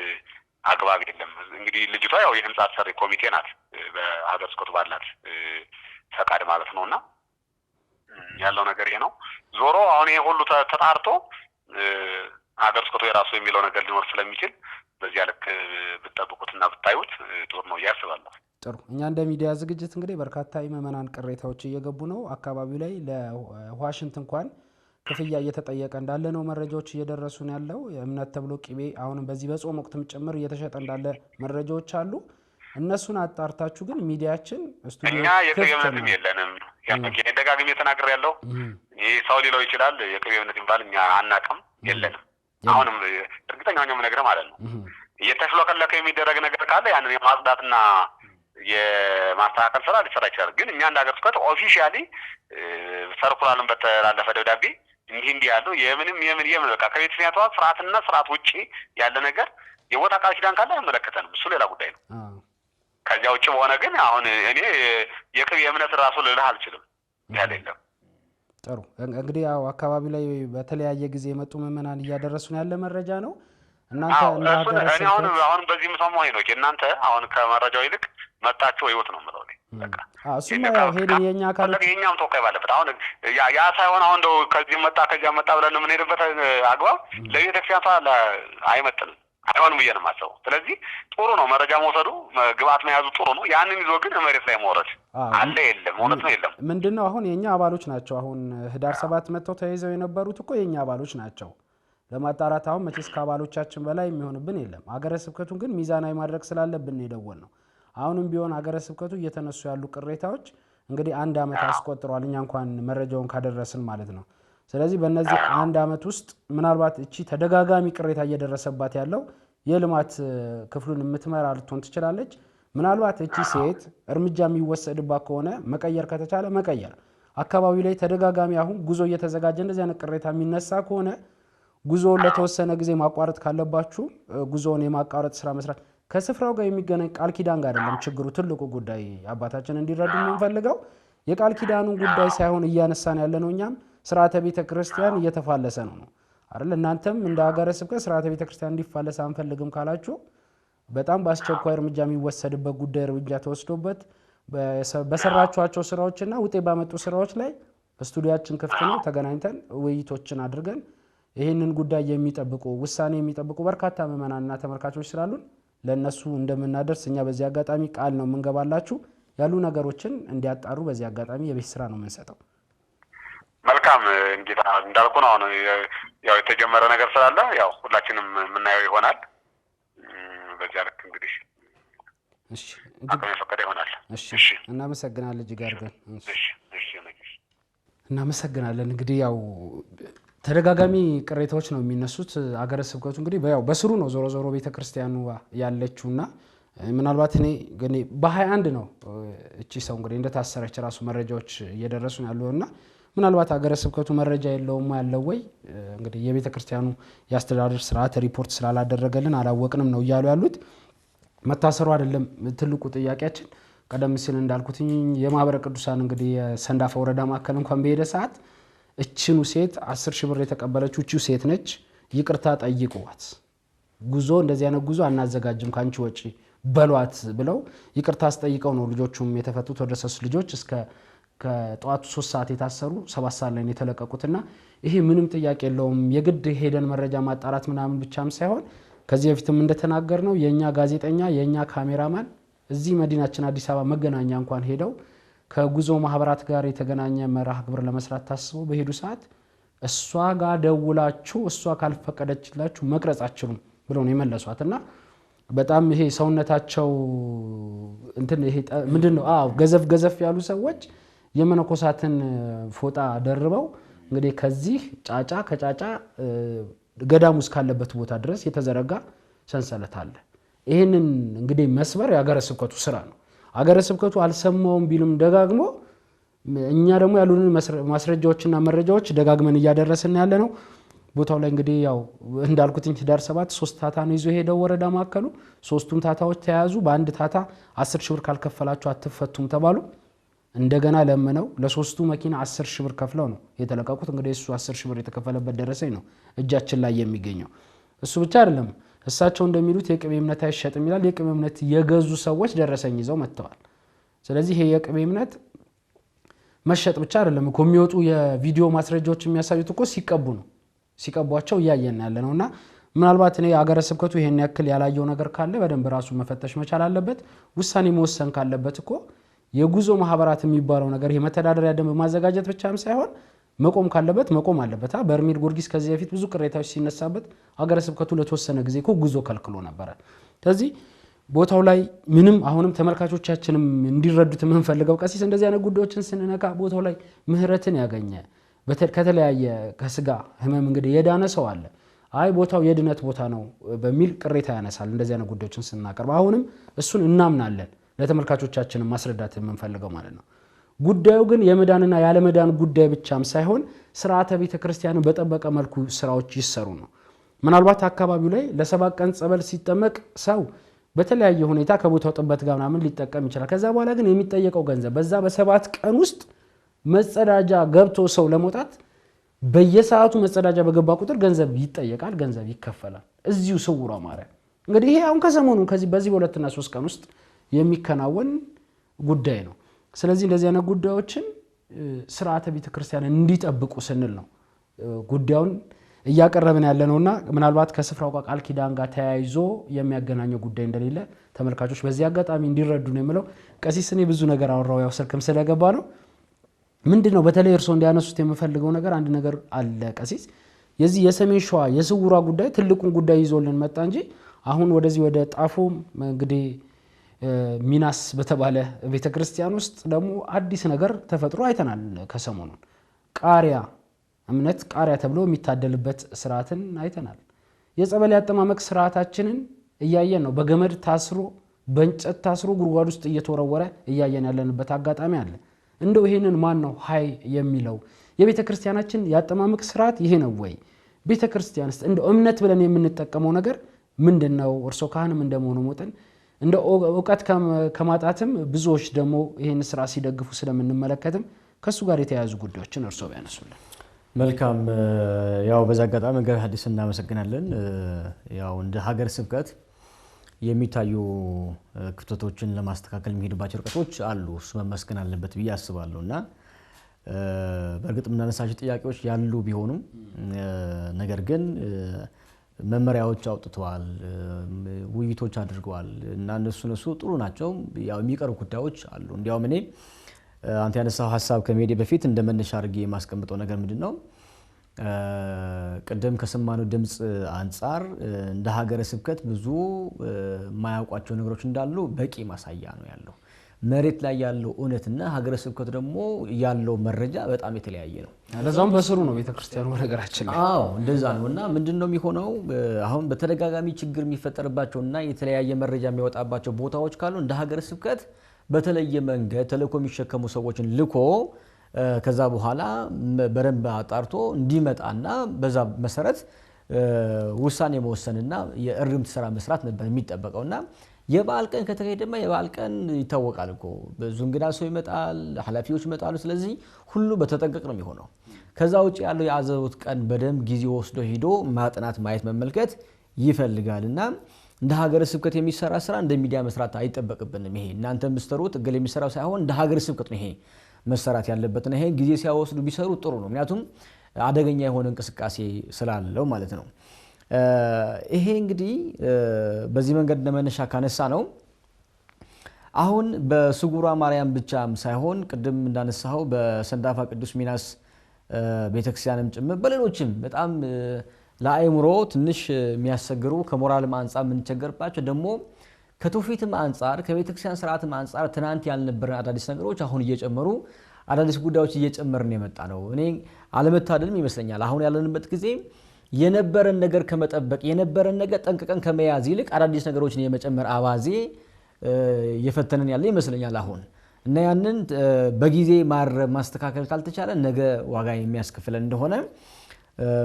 አግባብ የለም። እንግዲህ ልጅቷ ያው የህንጻ አሰሪ ኮሚቴ ናት በሀገረ ስብከቱ ባላት ፈቃድ ማለት ነውና ያለው ነገር ይሄ ነው። ዞሮ አሁን ይሄ ሁሉ ተጣርቶ ሀገረ ስብከቱ የራሱ የሚለው ነገር ሊኖር ስለሚችል በዚያ ልክ ብትጠብቁትና ብታዩት ጥሩ ነው ያስባለሁ። ጥሩ። እኛ እንደ ሚዲያ ዝግጅት እንግዲህ በርካታ የመመናን ቅሬታዎች እየገቡ ነው። አካባቢው ላይ ለዋሽንት እንኳን ክፍያ እየተጠየቀ እንዳለ ነው መረጃዎች እየደረሱን ያለው። እምነት ተብሎ ቅቤ አሁንም በዚህ በጾም ወቅትም ጭምር እየተሸጠ እንዳለ መረጃዎች አሉ። እነሱን አጣርታችሁ ግን ሚዲያችን ስቱዲዮ እኛ የቅቤ እምነትም የለንም። ያንተከ ደጋግሜ ተናግሬያለሁ። ይሄ ሰው ሊለው ይችላል የቅቤ እምነት ይባል እኛ አናውቅም፣ የለንም። አሁንም እርግጠኛ ሆኜ የምነግርህ ማለት ነው እየተሽሎከለከ የሚደረግ ነገር ካለ ያንን የማጽዳትና የማስተካከል ስራ ሊሰራ ይችላል። ግን እኛ እንደ ሀገረ ስብከት ኦፊሻሊ ሰርኩላርን በተላለፈ ደብዳቤ እንዲህ ያለው የምን በቃ ከቤተክርስቲያኗ ስርዓትና ስርዓት ውጪ ያለ ነገር የቦታ ቃል ኪዳን ካለ አይመለከተንም። እሱ ሌላ ጉዳይ ነው። ከዚያ ውጪ በሆነ ግን አሁን እኔ የቅቤ እምነት ራሱ ልልህ አልችልም ያለ የለም። ጥሩ። እንግዲህ ያው አካባቢ ላይ በተለያየ ጊዜ የመጡ ምዕመናን እያደረሱን ያለ መረጃ ነው። እናንተ እኔ አሁን በዚህ ምሰማው ነው እናንተ አሁን ከመረጃው ይልቅ መጣችሁ ወይወት ነው የምለው እኔ በቃ እሱማ ያው ሄደን የኛ አካሎች የኛም ተወካይ ባለበት አሁን ያ ሳይሆን አሁን እንደው ከዚህ መጣ ከዚያ መጣ ብለን የምንሄድበት አግባብ ለቤተክርስቲያኗ አይመጥንም፣ አይሆንም ብዬ ነው የማስበው። ስለዚህ ጥሩ ነው መረጃ መውሰዱ ግብአት መያዙ ጥሩ ነው። ያንን ይዞ ግን መሬት ላይ መውረድ አለ የለም እውነት ነው የለም። ምንድነው አሁን የኛ አባሎች ናቸው። አሁን ህዳር 7 መጥተው ተይዘው የነበሩት እኮ የኛ አባሎች ናቸው። ለማጣራት አሁን መቼስ ከአባሎቻችን በላይ የሚሆንብን የለም። ሀገረ ስብከቱን ግን ሚዛናዊ ማድረግ ስላለብን የደወል ነው። አሁንም ቢሆን ሀገረ ስብከቱ እየተነሱ ያሉ ቅሬታዎች እንግዲህ 1 ዓመት አስቆጥሯል። እኛ እንኳን መረጃውን ካደረስን ማለት ነው። ስለዚህ በእነዚህ 1 ዓመት ውስጥ ምናልባት እቺ ተደጋጋሚ ቅሬታ እየደረሰባት ያለው የልማት ክፍሉን የምትመራ ልትሆን ትችላለች። ምናልባት እቺ ሴት እርምጃ የሚወሰድባት ከሆነ መቀየር ከተቻለ መቀየር፣ አካባቢው ላይ ተደጋጋሚ አሁን ጉዞ እየተዘጋጀ እንደዚህ አይነት ቅሬታ የሚነሳ ከሆነ ጉዞውን ለተወሰነ ጊዜ ማቋረጥ ካለባችሁ ጉዞውን የማቋረጥ ስራ መስራት ከስፍራው ጋር የሚገናኝ ቃል ኪዳን ጋር አይደለም ችግሩ። ትልቁ ጉዳይ አባታችን እንዲረዱ የምንፈልገው የቃል ኪዳኑን ጉዳይ ሳይሆን እያነሳን ያለ ነው። እኛም ስርዓተ ቤተ ክርስቲያን እየተፋለሰ ነው አይደል? እናንተም እንደ ሀገረ ስብከት ስርዓተ ቤተ ክርስቲያን እንዲፋለስ አንፈልግም ካላችሁ በጣም በአስቸኳይ እርምጃ የሚወሰድበት ጉዳይ እርምጃ ተወስዶበት በሰራችኋቸው ስራዎችና ውጤት ባመጡ ስራዎች ላይ ስቱዲያችን ክፍት ነው። ተገናኝተን ውይይቶችን አድርገን ይህንን ጉዳይ የሚጠብቁ ውሳኔ የሚጠብቁ በርካታ ምዕመናንና ተመልካቾች ስላሉን ለነሱ እንደምናደርስ እኛ በዚህ አጋጣሚ ቃል ነው የምንገባላችሁ። ያሉ ነገሮችን እንዲያጣሩ በዚህ አጋጣሚ የቤት ስራ ነው የምንሰጠው። መልካም እንግዲህ እንዳልኩ ነው አሁን ያው የተጀመረ ነገር ስላለ ያው ሁላችንም የምናየው ይሆናል። በዚያ ልክ እንግዲህ እሺ ፈቀደ ይሆናል። እሺ እናመሰግናለን እጅግ አድርገን። እናመሰግናለን። እንግዲህ ያው ተደጋጋሚ ቅሬታዎች ነው የሚነሱት። ሀገረ ስብከቱ እንግዲህ ያው በስሩ ነው ዞሮ ዞሮ ቤተክርስቲያኑ ያለችውና ምናልባት እኔ በ21 ነው እቺ ሰው እንግዲህ እንደታሰረች ራሱ መረጃዎች እየደረሱን ያሉና ምናልባት ሀገረ ስብከቱ መረጃ የለውም ያለው ወይ እንግዲህ የቤተክርስቲያኑ ያስተዳደር ስርዓት ሪፖርት ስላላደረገልን አላወቅንም ነው እያሉ ያሉት። መታሰሩ አይደለም ትልቁ ጥያቄያችን። ቀደም ሲል እንዳልኩት የማህበረ ቅዱሳን እንግዲህ የሰንዳፋ ወረዳ ማዕከል እንኳን በሄደ ሰዓት እቺኑ ሴት 10,000 ብር የተቀበለችው እቺው ሴት ነች። ይቅርታ ጠይቁዋት፣ ጉዞ እንደዚህ አይነት ጉዞ አናዘጋጅም ካንቺ ወጪ በሏት ብለው ይቅርታ አስጠይቀው ነው ልጆቹም የተፈቱት። ወደ 3 ልጆች እስከ ከጧቱ 3 ሰዓት የታሰሩ 7 ሰዓት ላይ የተለቀቁትና ይሄ ምንም ጥያቄ የለውም። የግድ ሄደን መረጃ ማጣራት ምናምን ብቻም ሳይሆን ከዚህ በፊትም እንደተናገር ነው የኛ ጋዜጠኛ የኛ ካሜራማን እዚህ መዲናችን አዲስ አበባ መገናኛ እንኳን ሄደው ከጉዞ ማህበራት ጋር የተገናኘ መርሃ ግብር ለመስራት ታስቦ በሄዱ ሰዓት እሷ ጋር ደውላችሁ እሷ ካልፈቀደችላችሁ መቅረጽ አትችሉም ብለው ነው የመለሷትና በጣም ይሄ ሰውነታቸው እንትን ይሄ ምንድነው ገዘፍ ያሉ ሰዎች የመነኮሳትን ፎጣ ደርበው እንግዲህ ከዚህ ጫጫ ከጫጫ ገዳሙ እስካለበት ቦታ ድረስ የተዘረጋ ሰንሰለት አለ። ይህንን እንግዲህ መስበር የሀገረ ስብከቱ ስራ ነው። ሀገረ ስብከቱ አልሰማውም ቢልም ደጋግሞ እኛ ደግሞ ያሉንን ማስረጃዎችና መረጃዎች ደጋግመን እያደረስን ያለ ነው። ቦታው ላይ እንግዲህ ያው እንዳልኩትኝ ህዳር 7 3 ታታ ነው ይዞ ሄደው ወረዳ ማከሉ 3ቱም ታታዎች ተያዙ። በአንድ ታታ 10 ሺህ ብር ካልከፈላችሁ አትፈቱም ተባሉ። እንደገና ለምነው ለሶስቱ መኪና 10 ሺህ ብር ከፍለው ነው የተለቀቁት። እንግዲህ እሱ 10 ሺህ ብር የተከፈለበት ደረሰኝ ነው እጃችን ላይ የሚገኘው። እሱ ብቻ አይደለም፣ እሳቸው እንደሚሉት የቅቤ እምነት አይሸጥም ይላል። የቅቤ እምነት የገዙ ሰዎች ደረሰኝ ይዘው መጥተዋል። ስለዚህ ይሄ የቅቤ እምነት መሸጥ ብቻ አይደለም እኮ የሚወጡ የቪዲዮ ማስረጃዎች የሚያሳዩት እኮ ሲቀቡ ነው። ሲቀቧቸው እያየን ያለ ነውና ምናልባት እኔ ሀገረ ስብከቱ ይሄን ያክል ያላየው ነገር ካለ በደንብ ራሱ መፈተሽ መቻል አለበት። ውሳኔ መወሰን ካለበት እኮ የጉዞ ማህበራት የሚባለው ነገር የመተዳደሪያ ደንብ ማዘጋጀት ብቻም ሳይሆን መቆም ካለበት መቆም አለበት። በርሜል ጊዮርጊስ ከዚህ በፊት ብዙ ቅሬታዎች ሲነሳበት ሀገረ ስብከቱ ለተወሰነ ጊዜ እኮ ጉዞ ከልክሎ ነበር። ስለዚህ ቦታው ላይ ምንም አሁንም ተመልካቾቻችንም እንዲረዱት የምንፈልገው ቀሲስ እንደዚህ አይነት ጉዳዮችን ስንነካ ቦታው ላይ ምህረትን ያገኘ ከተለያየ ከስጋ ህመም እንግዲህ የዳነ ሰው አለ። አይ ቦታው የድነት ቦታ ነው በሚል ቅሬታ ያነሳል። እንደዚህ አይነት ጉዳዮችን ስናቀርብ አሁንም እሱን እናምናለን፣ ለተመልካቾቻችን ማስረዳት የምንፈልገው ማለት ነው። ጉዳዩ ግን የመዳንና ያለመዳን ጉዳይ ብቻም ሳይሆን ስርዓተ ቤተክርስቲያንን በጠበቀ መልኩ ስራዎች ይሰሩ ነው። ምናልባት አካባቢው ላይ ለ7 ቀን ጸበል ሲጠመቅ ሰው በተለያየ ሁኔታ ከቦታው ጥበት ጋር ምናምን ሊጠቀም ይችላል። ከዛ በኋላ ግን የሚጠየቀው ገንዘብ በዛ በ7 ቀን ውስጥ መጸዳጃ ገብቶ ሰው ለመውጣት በየሰዓቱ መጸዳጃ በገባ ቁጥር ገንዘብ ይጠየቃል፣ ገንዘብ ይከፈላል። እዚሁ ስውሯ ማርያም እንግዲህ ይሄ አሁን ከሰሞኑ በዚህ በ2 እና 3 ቀን ውስጥ የሚከናወን ጉዳይ ነው። ስለዚህ እንደዚህ አይነት ጉዳዮችን ስርዓተ ቤተክርስቲያን እንዲጠብቁ ስንል ነው ጉዳዩን እያቀረብን ያለ ነውና ምናልባት ከስፍራው ጋር ቃል ኪዳን ጋር ተያይዞ የሚያገናኘው ጉዳይ እንደሌለ ተመልካቾች በዚህ አጋጣሚ እንዲረዱ ነው የምለው። ቀሲስ እኔ ብዙ ነገር አወራው ያው ስልክም ስለገባ ነው። ምንድነው በተለይ እርሶ እንዲያነሱት የምፈልገው ነገር አንድ ነገር አለ ቀሲስ። የዚህ የሰሜን ሸዋ የስውሯ ጉዳይ ትልቁን ጉዳይ ይዞልን መጣ እንጂ አሁን ወደዚህ ወደ ጣፎ እንግዲህ ሚናስ በተባለ ቤተክርስቲያን ውስጥ ደግሞ አዲስ ነገር ተፈጥሮ አይተናል። ከሰሞኑን ቃሪያ እምነት ቃሪያ ተብሎ የሚታደልበት ስርዓትን አይተናል። የጸበል ያጠማመቅ ስርዓታችንን እያየን ነው። በገመድ ታስሮ በእንጨት ታስሮ ጉድጓድ ውስጥ እየተወረወረ እያየን ያለንበት አጋጣሚ አለ። እንደው ይሄንን ማን ነው ሃይ የሚለው? የቤተክርስቲያናችን ያጠማመቅ ስርዓት ይሄ ነው ወይ? ቤተክርስቲያንስ እንደው እምነት ብለን የምንጠቀመው ነገር ምንድነው? እርሶ ካህንም እንደመሆኑ መጠን እንደ ዕውቀት ከማጣትም ብዙዎች ደግሞ ይሄን ስራ ሲደግፉ ስለምንመለከትም ከሱ ጋር የተያያዙ ጉዳዮችን እርሶ ቢያነሱልን መልካም። ያው በዛ አጋጣሚ መጋቤ ሐዲስ እናመሰግናለን። ያው እንደ ሀገር ስብከት የሚታዩ ክፍተቶችን ለማስተካከል የሚሄድባቸው ርቀቶች አሉ። እሱ መመስገን አለበት ብዬ አስባለሁና በእርግጥ የምናነሳቸው ጥያቄዎች ያሉ ቢሆኑም ነገር ግን መመሪያዎች አውጥተዋል፣ ውይይቶች አድርገዋል እና እነሱ ጥሩ ናቸው። ያው የሚቀሩ ጉዳዮች አሉ። እንዲያውም እኔ አንተ ያነሳው ሐሳብ ከመሄድ በፊት እንደመነሻ አድርጌ የማስቀምጠው ነገር ምንድነው ቀደም ከሰማነው ድምጽ አንፃር እንደ ሀገረ ስብከት ብዙ ማያውቋቸው ነገሮች እንዳሉ በቂ ማሳያ ነው ያለው። መሬት ላይ ያለው እውነትና ሀገረ ስብከት ደግሞ ያለው መረጃ በጣም የተለያየ ነው። ለዛም በስሩ ነው ቤተክርስቲያኑ ነገራችን ላይ። አዎ እንደዛ ነውና ምንድነው የሚሆነው? አሁን በተደጋጋሚ ችግር የሚፈጠርባቸውና የተለያየ መረጃ የሚወጣባቸው ቦታዎች ካሉ እንደ ሀገረ ስብከት በተለየ መንገድ ተልእኮ የሚሸከሙ ሰዎችን ልኮ ከዛ በኋላ በረንብ አጣርቶ እንዲመጣና በዛ መሰረት ውሳኔ መወሰንና የእርምት ስራ መስራት ነበር የሚጠበቀውና የበዓል ቀን ከተካሄደማ የበዓል ቀን ይታወቃል እኮ ብዙ እንግዳ ሰው ይመጣል፣ ኃላፊዎች ይመጣሉ። ስለዚህ ሁሉ በተጠንቀቅ ነው የሚሆነው። ከዛ ውጪ ያለው የአዘቦት ቀን በደንብ ጊዜ ወስዶ ሄዶ ማጥናት፣ ማየት፣ መመልከት ይፈልጋልና እንደ ሀገረ ስብከት የሚሰራ ስራ እንደ ሚዲያ መስራት አይጠበቅብንም። ይሄ እናንተ ምስተሩት እገሌ የሚሰራው ሳይሆን እንደ ሀገረ ስብከት ነው ይሄ መሰራት ያለበት ነው። ይሄ ጊዜ ሲያወስዱ ቢሰሩ ጥሩ ነው። ምክንያቱም አደገኛ የሆነ እንቅስቃሴ ስላለው ማለት ነው። ይሄ እንግዲህ በዚህ መንገድ ለመነሻ ካነሳ ነው አሁን በስጉሯ ማርያም ብቻም ሳይሆን ቅድም እንዳነሳው በሰንዳፋ ቅዱስ ሚናስ ቤተክርስቲያንም ጭምር በሌሎችም በጣም ለአእምሮ ትንሽ የሚያስቸግሩ ከሞራልም አንፃር የምንቸገርባቸው ደግሞ ከትውፊትም አንፃር ከቤተክርስቲያን ስርዓትም አንፃር ትናንት ያልነበረን አዳዲስ ነገሮች አሁን እየጨመሩ አዳዲስ ጉዳዮች እየጨመርን የመጣ ነው። እኔ አለመታደልም ይመስለኛል አሁን ያለንበት ጊዜ የነበረን ነገር ከመጠበቅ የነበረን ነገር ጠንቅቀን ከመያዝ ይልቅ አዳዲስ ነገሮችን የመጨመር አባዜ የፈተነን ያለ ይመስለኛል አሁን እና ያንን በጊዜ ማስተካከል ካልተቻለ ነገ ዋጋ የሚያስከፍለን እንደሆነ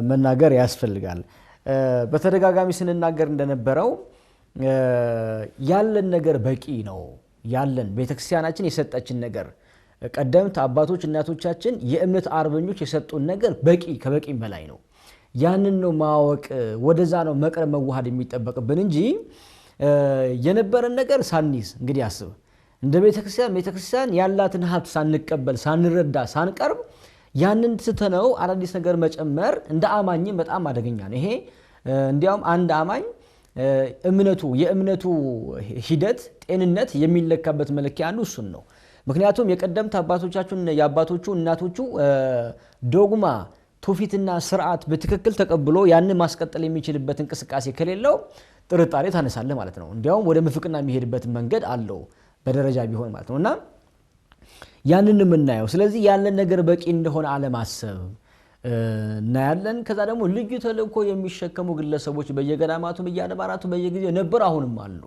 መናገር ያስፈልጋል። በተደጋጋሚ ስንናገር እንደነበረው ያለን ነገር በቂ ነው። ያለን ቤተክርስቲያናችን የሰጠችን ነገር ቀደምት አባቶች እናቶቻችን የእምነት አርበኞች የሰጡን ነገር በቂ ከበቂም በላይ ነው። ያንን ነው ማወቅ ወደዛ ነው መቅረብ መዋሃድ የሚጠበቅብን እንጂ የነበረን ነገር ሳንይዝ እንግዲህ አስብ እንደ ቤተክርስቲያን ያላትን ሀብት ሳንቀበል ሳንረዳ ሳንቀርብ ያንን ስተነው አዳዲስ ነገር መጨመር እንደ አማኝ በጣም አደገኛ ነው። ይሄ እንዲያውም አንድ አማኝ የእምነቱ ሂደት ጤንነት የሚለካበት መለኪያ አንዱ እሱን ነው። ምክንያቱም የቀደምት የአባቶቹ እናቶቹ ዶግማ ትውፊትና ስርዓት በትክክል ተቀብሎ ያንን ማስቀጠል የሚችልበት እንቅስቃሴ ከሌለው ጥርጣሬ ታነሳለህ ማለት ነው። እንዲያውም ወደ ምፍቅና የሚሄድበት መንገድ አለው በደረጃ ቢሆን ማለት ነውና ያንን የምናየው ስለዚህ ያለን ነገር በቂ እንደሆነ አለማሰብ እናያለን። ከዛ ደግሞ ልዩ ተልእኮ የሚሸከሙ ግለሰቦች በየገዳማቱ በየአድባራቱ በየጊዜው ነበር አሁንም አሉ።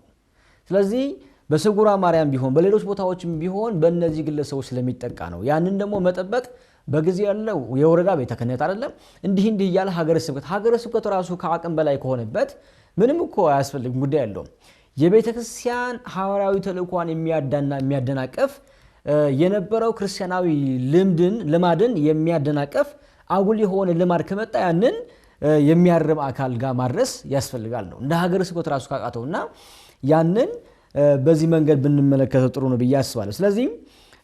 ስለዚህ በስጉራ ማርያም ቢሆን በሌሎች ቦታዎችም ቢሆን በእነዚህ ግለሰቦች ስለሚጠቃ ነው። ያንን ደግሞ መጠበቅ በጊዜ ያለው የወረዳ ቤተ ክህነት አይደለም እንዲህ እያለ ሀገረ ስብከት ራሱ ከአቅም በላይ ከሆነበት ምንም እኮ አያስፈልግም ጉዳይ ያለው የቤተ ክርስቲያን ሐዋርያዊ ተልእኮን የሚያደናቀፍ የነበረው ክርስቲያናዊ ልማድን የሚያደናቀፍ አጉል የሆነ ልማድ ከመጣ ያንን የሚያርም አካል ጋር ማድረስ ያስፈልጋል ነው እንደ ሀገረ ስብከት ራሱ ካቃተውና ያንን በዚህ መንገድ ብንመለከተው ጥሩ ነው ብዬ አስባለሁ። ስለዚህ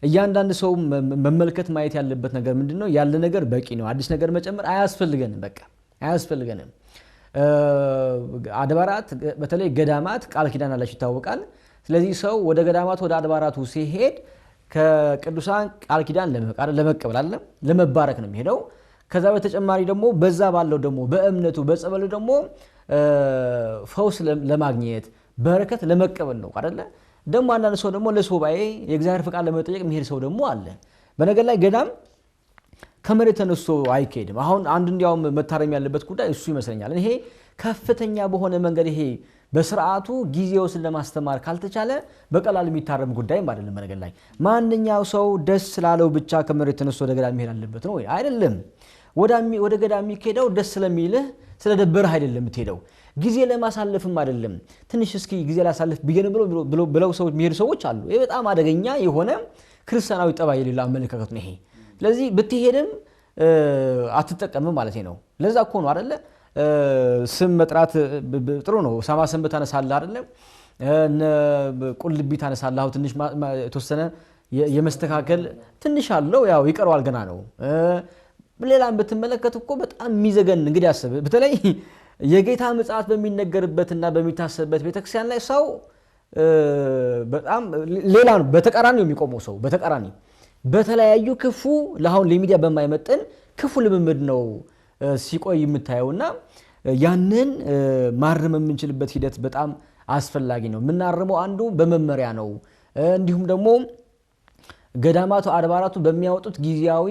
እያንዳንዱ ሰው መመልከት ማየት ያለበት ነገር ምንድነው? ያለ ነገር በቂ ነው። አዲስ ነገር መጨመር አያስፈልገንም። በቃ አያስፈልገንም። አድባራት በተለይ ገዳማት ቃል ኪዳን አላቸው ይታወቃል። ስለዚህ ሰው ወደ ገዳማት ወደ አድባራቱ ሲሄድ ከቅዱሳን ቃል ኪዳን ለመቀበል አለ ለመባረክ ነው የሚሄደው። ከዛ በተጨማሪ ደግሞ በዛ ባለው ደግሞ በእምነቱ በጸበሉ ደግሞ ፈውስ ለማግኘት በረከት ለመቀበል ነው አይደለ? ደግሞ አንዳንድ ሰው ደግሞ ለሱባኤ የእግዚአብሔር ፍቃድ ለመጠየቅ የሚሄድ ሰው ደግሞ አለ። በነገር ላይ ገዳም ከመሬት ተነስቶ አይካሄድም። አሁን አንድ እንዲያውም መታረም ያለበት ጉዳይ እሱ ይመስለኛል። ይሄ ከፍተኛ በሆነ መንገድ ይሄ በስርዓቱ ጊዜውን ለማስተማር ካልተቻለ በቀላሉ የሚታረም ጉዳይ አይደለም። በነገር ላይ ማንኛው ሰው ደስ ስላለው ብቻ ከመሬት ተነስቶ ወደ ገዳም መሄድ አለበት ነው አይደለም። ወደ ገዳም የሚሄደው ደስ ስለሚልህ ስለደበረህ አይደለም የምትሄደው፣ ጊዜ ለማሳለፍም አይደለም። ትንሽ እስኪ ጊዜ ላሳልፍ ቢገን ብለው ሰዎች የሚሄዱ ሰዎች አሉ። ይሄ በጣም አደገኛ የሆነ ክርስቲያናዊ ጠባይ የሌለው አመለካከት ነው ይሄ። ስለዚህ ብትሄድም አትጠቀምም ማለት ነው። ለዛ እኮ ነው አይደለ ስም መጥራት ጥሩ ነው። ሰማ ሰንበት ታነሳለህ አይደለ ቁልቢ ታነሳለህ። ትንሽ የተወሰነ የመስተካከል ትንሽ አለው፣ ያው ይቀርዋል ገና ነው። ሌላም ብትመለከት እኮ በጣም የሚዘገን እንግዲህ አስብ። በተለይ የጌታ ምጽአት በሚነገርበትና በሚታሰብበት ቤተክርስቲያን ላይ ሰው በጣም ሌላ ነው በተቃራኒው የሚቆመው ሰው በተቃራኒ በተለያዩ ክፉ ለአሁን ለሚዲያ በማይመጥን ክፉ ልምምድ ነው ሲቆይ የምታየውና ያንን ማረም የምንችልበት ሂደት በጣም አስፈላጊ ነው። የምናርመው አንዱ በመመሪያ ነው። እንዲሁም ደግሞ ገዳማቱ አድባራቱ በሚያወጡት ጊዜያዊ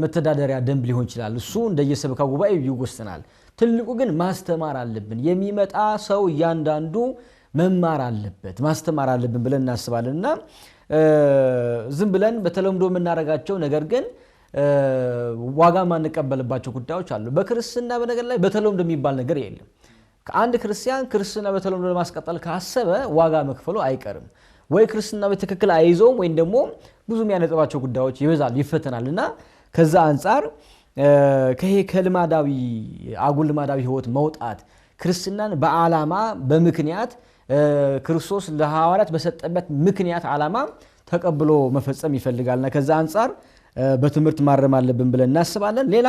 መተዳደሪያ ደንብ ሊሆን ይችላል። እሱ እንደየሰበካ ጉባኤ ይወሰናል። ትልቁ ግን ማስተማር አለብን። የሚመጣ ሰው እያንዳንዱ መማር አለበት ማስተማር አለብን ብለን እናስባለንና ዝም ብለን በተለምዶ የምናረጋቸው ነገር ግን ዋጋ ማንቀበልባቸው ጉዳዮች አሉ። በክርስትና በነገር ላይ በተለምዶ የሚባል ነገር የለም። ከአንድ ክርስቲያን በተለምዶ ለማስቀጠል ካሰበ ዋጋ መክፈሉ አይቀርም። ወይ ክርስትና በትክክል አይዞም ወይም ደግሞ ብዙ የሚያነጥባቸው ጉዳዮች ይበዛሉ ይፈተናልና ከዛ አንፃር ከልማዳዊ አጉል ልማዳዊ ህይወት መውጣት ክርስትናን በዓላማ በምክንያት ክርስቶስ ለሐዋርያት በሰጠበት ምክንያት ዓላማ ተቀብሎ መፈጸም ይፈልጋልና ከዛ አንፃር በትምህርት ማረም አለብን ብለን እናስባለን። ሌላ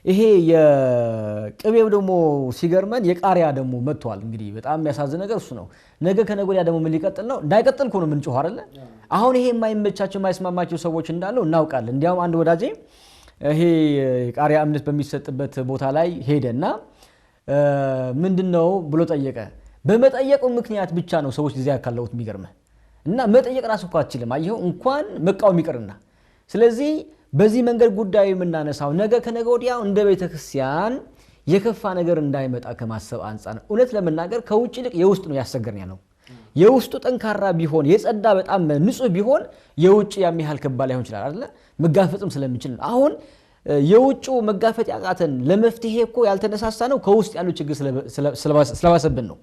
ይሄ የቅቤው ደግሞ ሲገርመን የቃሪያ ደግሞ መጥቷል። እንግዲህ በጣም የሚያሳዝን ነገር እሱ ነው። ነገ ከነገ ወዲያ ደግሞ ምን ሊቀጥል ነው? እንዳይቀጥል እኮ ነው የምንጮህ አይደለ? አሁን ይሄ የማይመቻቸው የማይስማማቸው ሰዎች እንዳሉ እናውቃለን። እንዲያውም አንድ ወዳጄ ይሄ ቃሪያ እምነት በሚሰጥበት ቦታ ላይ ሄደና ምንድነው ብሎ ጠየቀ። በመጠየቁ ምክንያት ብቻ ነው ሰዎች ጊዜ ያካለውት የሚገርመ እና መጠየቅ ራሱ እኮ አትችልም። አየው እንኳን መቃወም ይቀርና ስለዚህ በዚህ መንገድ ጉዳዩ የምናነሳው ነገ ከነገ ወዲያው እንደ ቤተክርስቲያን የከፋ ነገር እንዳይመጣ ከማሰብ አንፃር እውነት ለመናገር ከውጭ ይልቅ የውስጥ ነው ያስቸገረን ያለው የውስጡ ጠንካራ ቢሆን የጸዳ በጣም ንጹህ ቢሆን የውጭ ያም ያህል ከባድ ላይሆን ይችላል አይደል መጋፈጥም ስለሚችል አሁን የውጭው መጋፈጥ ያቃተን ለመፍትሄ እኮ ያልተነሳሳ ነው ከውስጥ ያለው ችግር ስለባሰብን ነው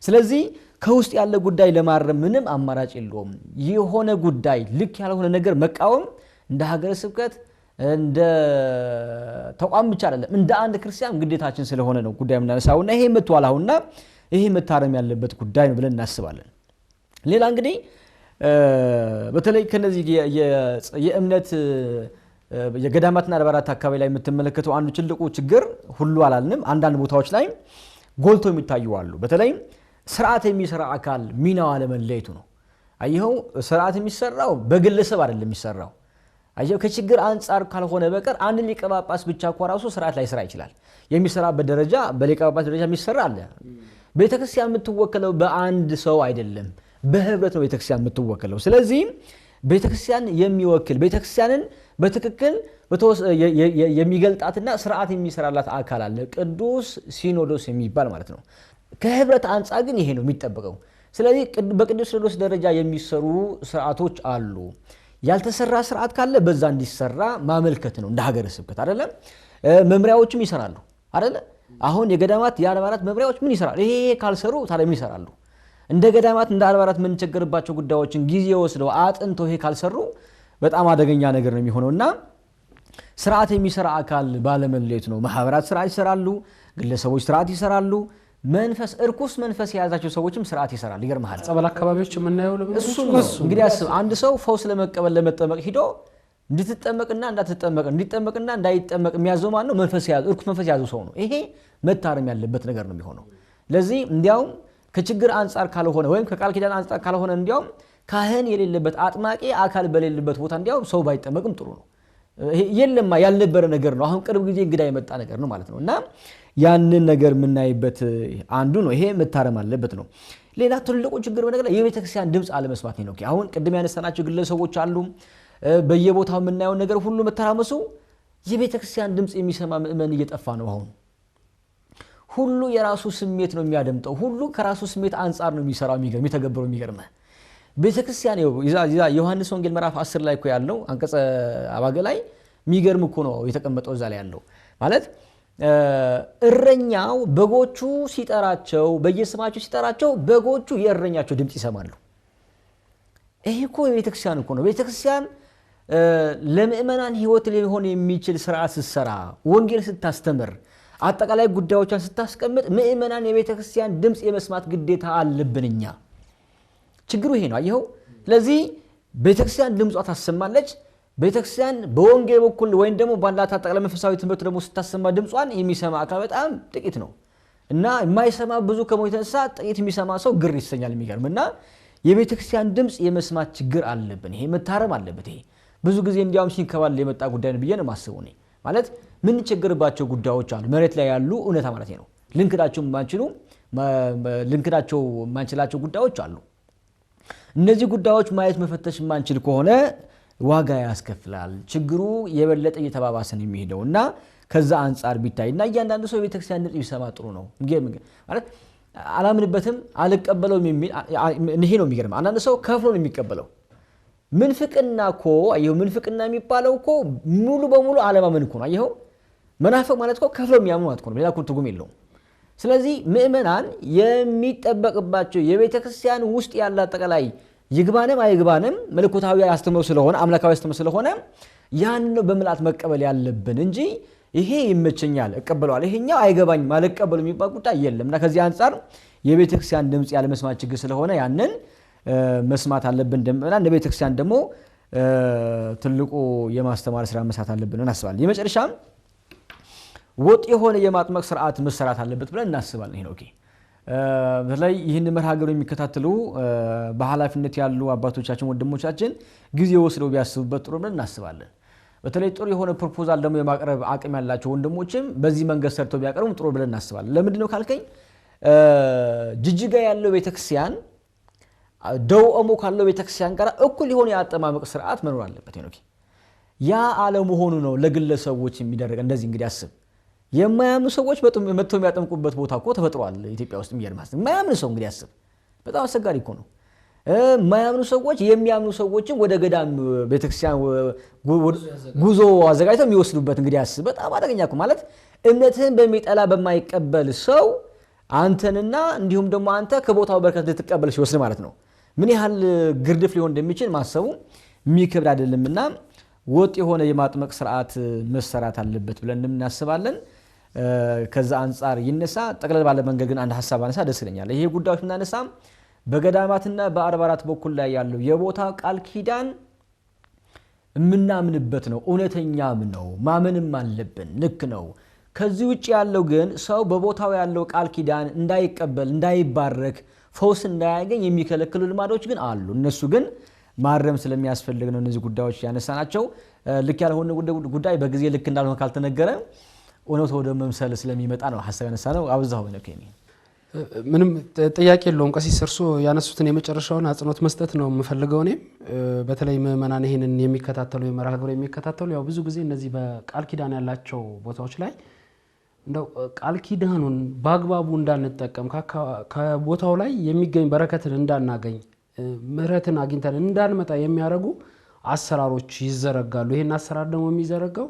ስለዚህ ከውስጥ ያለ ጉዳይ ለማረም ምንም አማራጭ የለውም የሆነ ጉዳይ ልክ ያልሆነ ነገር መቃወም እንደ ሀገረ ስብከት እንደ ተቋም ብቻ አይደለም እንደ አንድ ክርስቲያን ግዴታችን ስለሆነ ነው ጉዳይ የምናነሳውና ይሄ መጥቷላውና ይሄ መታረም ያለበት ጉዳይ ነው ብለን እናስባለን ሌላ እንግዲህ በተለይ ከነዚህ የእምነት የገዳማትና አድባራት አካባቢ ላይ የምትመለከተው አንዱ ትልቁ ችግር ሁሉ አላልንም አንዳንድ ቦታዎች ላይ ጎልቶ የሚታዩ አሉ በተለይ ስርዓት የሚሰራ አካል ሚናው አለመለየቱ ነው አይየው ስርዓት የሚሰራው በግለሰብ አይደለም የሚሰራው አይየው ከችግር አንፃር ካልሆነ በቀር አንድ ሊቀ ጳጳስ ብቻ ራሱ ስርዓት ላይ ስራ ይችላል የሚሰራበት ደረጃ በሊቀ ጳጳስ ደረጃ የሚሰራ አለ ቤተክርስቲያን የምትወከለው በአንድ ሰው አይደለም በህብረት ነው ቤተክርስቲያን የምትወከለው ስለዚህ ቤተክርስቲያን የሚወክል ቤተክርስቲያንን በትክክል የሚገልጣትና ስርዓት የሚሰራላት አካል አለ ቅዱስ ሲኖዶስ የሚባል ማለት ነው ከህብረት አንፃር ግን ይሄ ነው የሚጠበቀው ስለዚህ በቅዱስ ሲኖዶስ ደረጃ የሚሰሩ ስርዓቶች አሉ ያልተሰራ ስርዓት ካለ በዛ እንዲሰራ ማመልከት ነው እንደ ሀገረ ስብከት አይደለም መምሪያዎችም ይሰራሉ አይደለ አሁን የገዳማት የአድባራት መምሪያዎች ምን ይሰራሉ ይሄ ካልሰሩ ታዲያ ምን ይሰራሉ እንደ ገዳማት እንደ አድባራት ምን ቸገርባቸው ጉዳዮችን ጊዜ ወስደው አጥንተው ይሄ ካልሰሩ በጣም አደገኛ ነገር ነው የሚሆነውና ስርዓት የሚሰራ አካል ባለመለየት ነው ማህበራት ስርዓት ይሰራሉ ግለሰቦች ስርዓት ይሰራሉ መንፈስ እርኩስ መንፈስ የያዛቸው ሰዎችም ስርዓት ይሰራሉ ይገርማል ጸበል አካባቢዎች የምናየው ለብዙ እንግዲህ አስብ አንድ ሰው ፈውስ ለመቀበል ለመጠመቅ ሄዶ እንድትጠመቅና እንዳትጠመቅ እንዲጠመቅና እንዳይጠመቅ የሚያዘው ማን ነው መንፈስ ያዘው እርኩስ መንፈስ ያዘው ሰው ነው ይሄ መታረም ያለበት ነገር ነው የሚሆነው ለዚህ እንዲያውም ከችግር አንፃር ካልሆነ ወይም ከቃል ኪዳን አንፃር ካልሆነ እንዲያውም ካህን የሌለበት አጥማቂ አካል በሌለበት ቦታ እንዲያውም ሰው ባይጠመቅም ጥሩ ነው የለማ ያልነበረ ነገር ነው አሁን ቅርብ ጊዜ እንግዳ የመጣ ነገር ነው ማለት ነውና ያንን ነገር የምናይበት አንዱ ነው ይሄ መታረም አለበት ነው ሌላ ትልቁ ችግር በነገር ላይ የቤተክርስቲያን ድምጽ አለመስማት ነው አሁን ቅድም ያነሳናቸው ግለሰቦች አሉ በየቦታው የምናየው ነገር ሁሉ መተራመሱ የቤተክርስቲያን ድምጽ የሚሰማ ምእመን እየጠፋ ነው አሁን ሁሉ የራሱ ስሜት ነው የሚያደምጠው ሁሉ ከራሱ ስሜት አንፃር ነው የሚሰራው የሚተገብረው የሚገርም ቤተክርስቲያን ይዛ ዮሐንስ ወንጌል ምዕራፍ 10 ላይ እኮ ያለው አንቀጸ አባገ ላይ የሚገርም እኮ ነው የተቀመጠው እዛ ላይ ያለው ማለት እረኛው በጎቹ ሲጠራቸው በየስማቸው ሲጠራቸው በጎቹ የእረኛቸው ድምጽ ይሰማሉ ይሄ እኮ የቤተክርስቲያን እኮ ነው ቤተክርስቲያን ለምእመናን ህይወት ሊሆን የሚችል ስርዓት ስትሰራ ወንጌል ስታስተምር አጠቃላይ ጉዳዮችን ስታስቀምጥ ምእመናን የቤተክርስቲያን ድምጽ የመስማት ግዴታ አለብንኛ ችግሩ ይሄ ነው አይየው ስለዚህ ቤተክርስቲያን ድምጿ ታሰማለች ቤተክርስቲያን በወንጌል በኩል ወይን ደግሞ ባላታ አጠቃላይ መንፈሳዊ ትምህርት ደግሞ ስታሰማ ድምጿን የሚሰማ አካል በጣም ጥቂት ነው እና የማይሰማ ብዙ ከመሆኑ የተነሳ ጥቂት የሚሰማ ሰው ግር ይሰኛል የሚገርምና የቤተክርስቲያን ድምጽ የመስማት ችግር አለብን ይሄ መታረም አለበት ይሄ ብዙ ጊዜ እንዲያውም ሲንከባል የመጣ ጉዳይ ነው ብዬ ነው ማስበው ነው ማለት ምን ቸገርባቸው ጉዳዮች አሉ መሬት ላይ ያሉ እውነታ ማለት ነው ልንክዳቸው ማንችላቸው ጉዳዮች አሉ እነዚህ ጉዳዮች ማየት መፈተሽ ማንችል ከሆነ ዋጋ ያስከፍላል ችግሩ የበለጠ እየተባባሰ ነው የሚሄደውና ከዛ አንፃር ቢታይና እያንዳንዱ ሰው ቤተክርስቲያን ድምጽ ይሰማ ጥሩ ነው ማለት አላምንበትም አልቀበለውም የሚል ይሄ ነው የሚገርም አንዳንድ ሰው ከፍሎ ነው የሚቀበለው ምንፍቅና እኮ አይየው ምንፍቅና የሚባለው እኮ ሙሉ በሙሉ አለማመን እኮ ነው አይየው መናፈቅ ማለት እኮ ከፍሎ የሚያምኑ ማለት እኮ ነው ሌላ ትርጉም የለውም ስለዚህ ምእመናን የሚጠበቅባቸው የቤተክርስቲያን ውስጥ ያለ አጠቃላይ ይግባንም አይግባንም መለኮታዊ አስተምሮ ስለሆነ አምላካዊ አስተምሮ ስለሆነ ያን ነው በመላት መቀበል ያለብን እንጂ ይሄ ይመቸኛል እቀበለዋለሁ ይሄኛው አይገባኝም ማለቀበሉ የሚባል ጉዳይ የለምና ከዚህ አንፃር የቤተክርስቲያን ድምጽ ያለ መስማት ችግር ስለሆነ ያንን መስማት አለብን እንደምና ለቤተክርስቲያን ደግሞ ትልቁ የማስተማር ስራ መስራት አለብን እናስባለን የመጨረሻም ወጥ የሆነ የማጥመቅ ስርዓት መሰራት አለበት ብለን እናስባለን ይሄ ነው ኦኬ በላይ ይህን መርሃ ግብር የሚከታተሉ በኃላፊነት ያሉ አባቶቻችን ወንድሞቻችን ጊዜ ወስደው ቢያስቡበት ጥሩ ብለን እናስባለን በተለይ ጥሩ የሆነ ፕሮፖዛል ደግሞ የማቅረብ አቅም ያላቸው ወንድሞችም በዚህ መንገድ ሰርተው ቢያቀርቡ ጥሩ ብለን እናስባለን ለምንድን ነው ካልከኝ ጅጅጋ ያለው ቤተክርስቲያን ደው ኦሞ ካለው ቤተክርስቲያን ጋር እኩል የሆነ ያጠማመቅ ስርዓት መኖር አለበት ነው ያ አለመሆኑ ነው ለግለሰቦች የሚደረግ እንደዚህ እንግዲህ አስብ የማያምኑ ሰዎች መጥተው የሚያጠምቁበት ቦታ እኮ ተፈጥሯል ኢትዮጵያ ውስጥ የሚያርማስ የማያምኑ ሰው እንግዲህ አስብ በጣም አስቸጋሪ እኮ ነው የማያምኑ ሰዎች የሚያምኑ ሰዎችን ወደ ገዳም ቤተክርስቲያን ጉዞ አዘጋጅተው የሚወስዱበት እንግዲህ አስብ በጣም አደገኛ እኮ ማለት እምነትህን በሚጠላ በማይቀበል ሰው አንተንና እንዲሁም ደግሞ አንተ ከቦታው በረከት ልትቀበል ሲወስድ ማለት ነው ምን ያህል ግርድፍ ሊሆን እንደሚችል ማሰቡ የሚከብድ አይደለምና ወጥ የሆነ የማጥመቅ ስርዓት መሰራት አለበት ብለን እናስባለን ከዛ አንፃር ይነሳ ጠቅለል ባለ መንገድ ግን አንድ ሐሳብ አነሳ ደስ ይለኛል ይሄ ጉዳዮች እናነሳም በገዳማትና በአርባራት በኩል ላይ ያለው የቦታ ቃል ኪዳን ምናምንበት ነው እውነተኛም ነው ማመንም አለብን ልክ ነው ከዚህ ውጪ ያለው ግን ሰው በቦታው ያለው ቃል ኪዳን እንዳይቀበል እንዳይባረክ ፈውስ እንዳያገኝ የሚከለክሉ ልማዶች ግን አሉ እነሱ ግን ማረም ስለሚያስፈልግ ነው እነዚህ ጉዳዮች ያነሳናቸው ልክ ያልሆነ ጉዳይ በጊዜ ልክ እንዳልሆነ ካልተነገረ እውነት ወደ መምሰል ስለሚመጣ ነው ሐሳብ ያነሳነው አብዛው ነው ከኔ ምንም ጥያቄ የለውም ቀሲስ እርሶ ያነሱትን የመጨረሻውን አጽንኦት መስጠት ነው የምፈልገው እኔ በተለይ ምዕመናን ይሄንን የሚከታተሉ የመርሃ ግብር የሚከታተሉ ያው ብዙ ጊዜ እነዚህ በቃል ኪዳን ያላቸው ቦታዎች ላይ እንደው ቃል ኪዳኑን በአግባቡ እንዳንጠቀም ከቦታው ላይ የሚገኝ በረከትን እንዳናገኝ ምህረትን አግኝተን እንዳንመጣ የሚያረጉ አሰራሮች ይዘረጋሉ ይሄን አሰራር ደግሞ የሚዘረጋው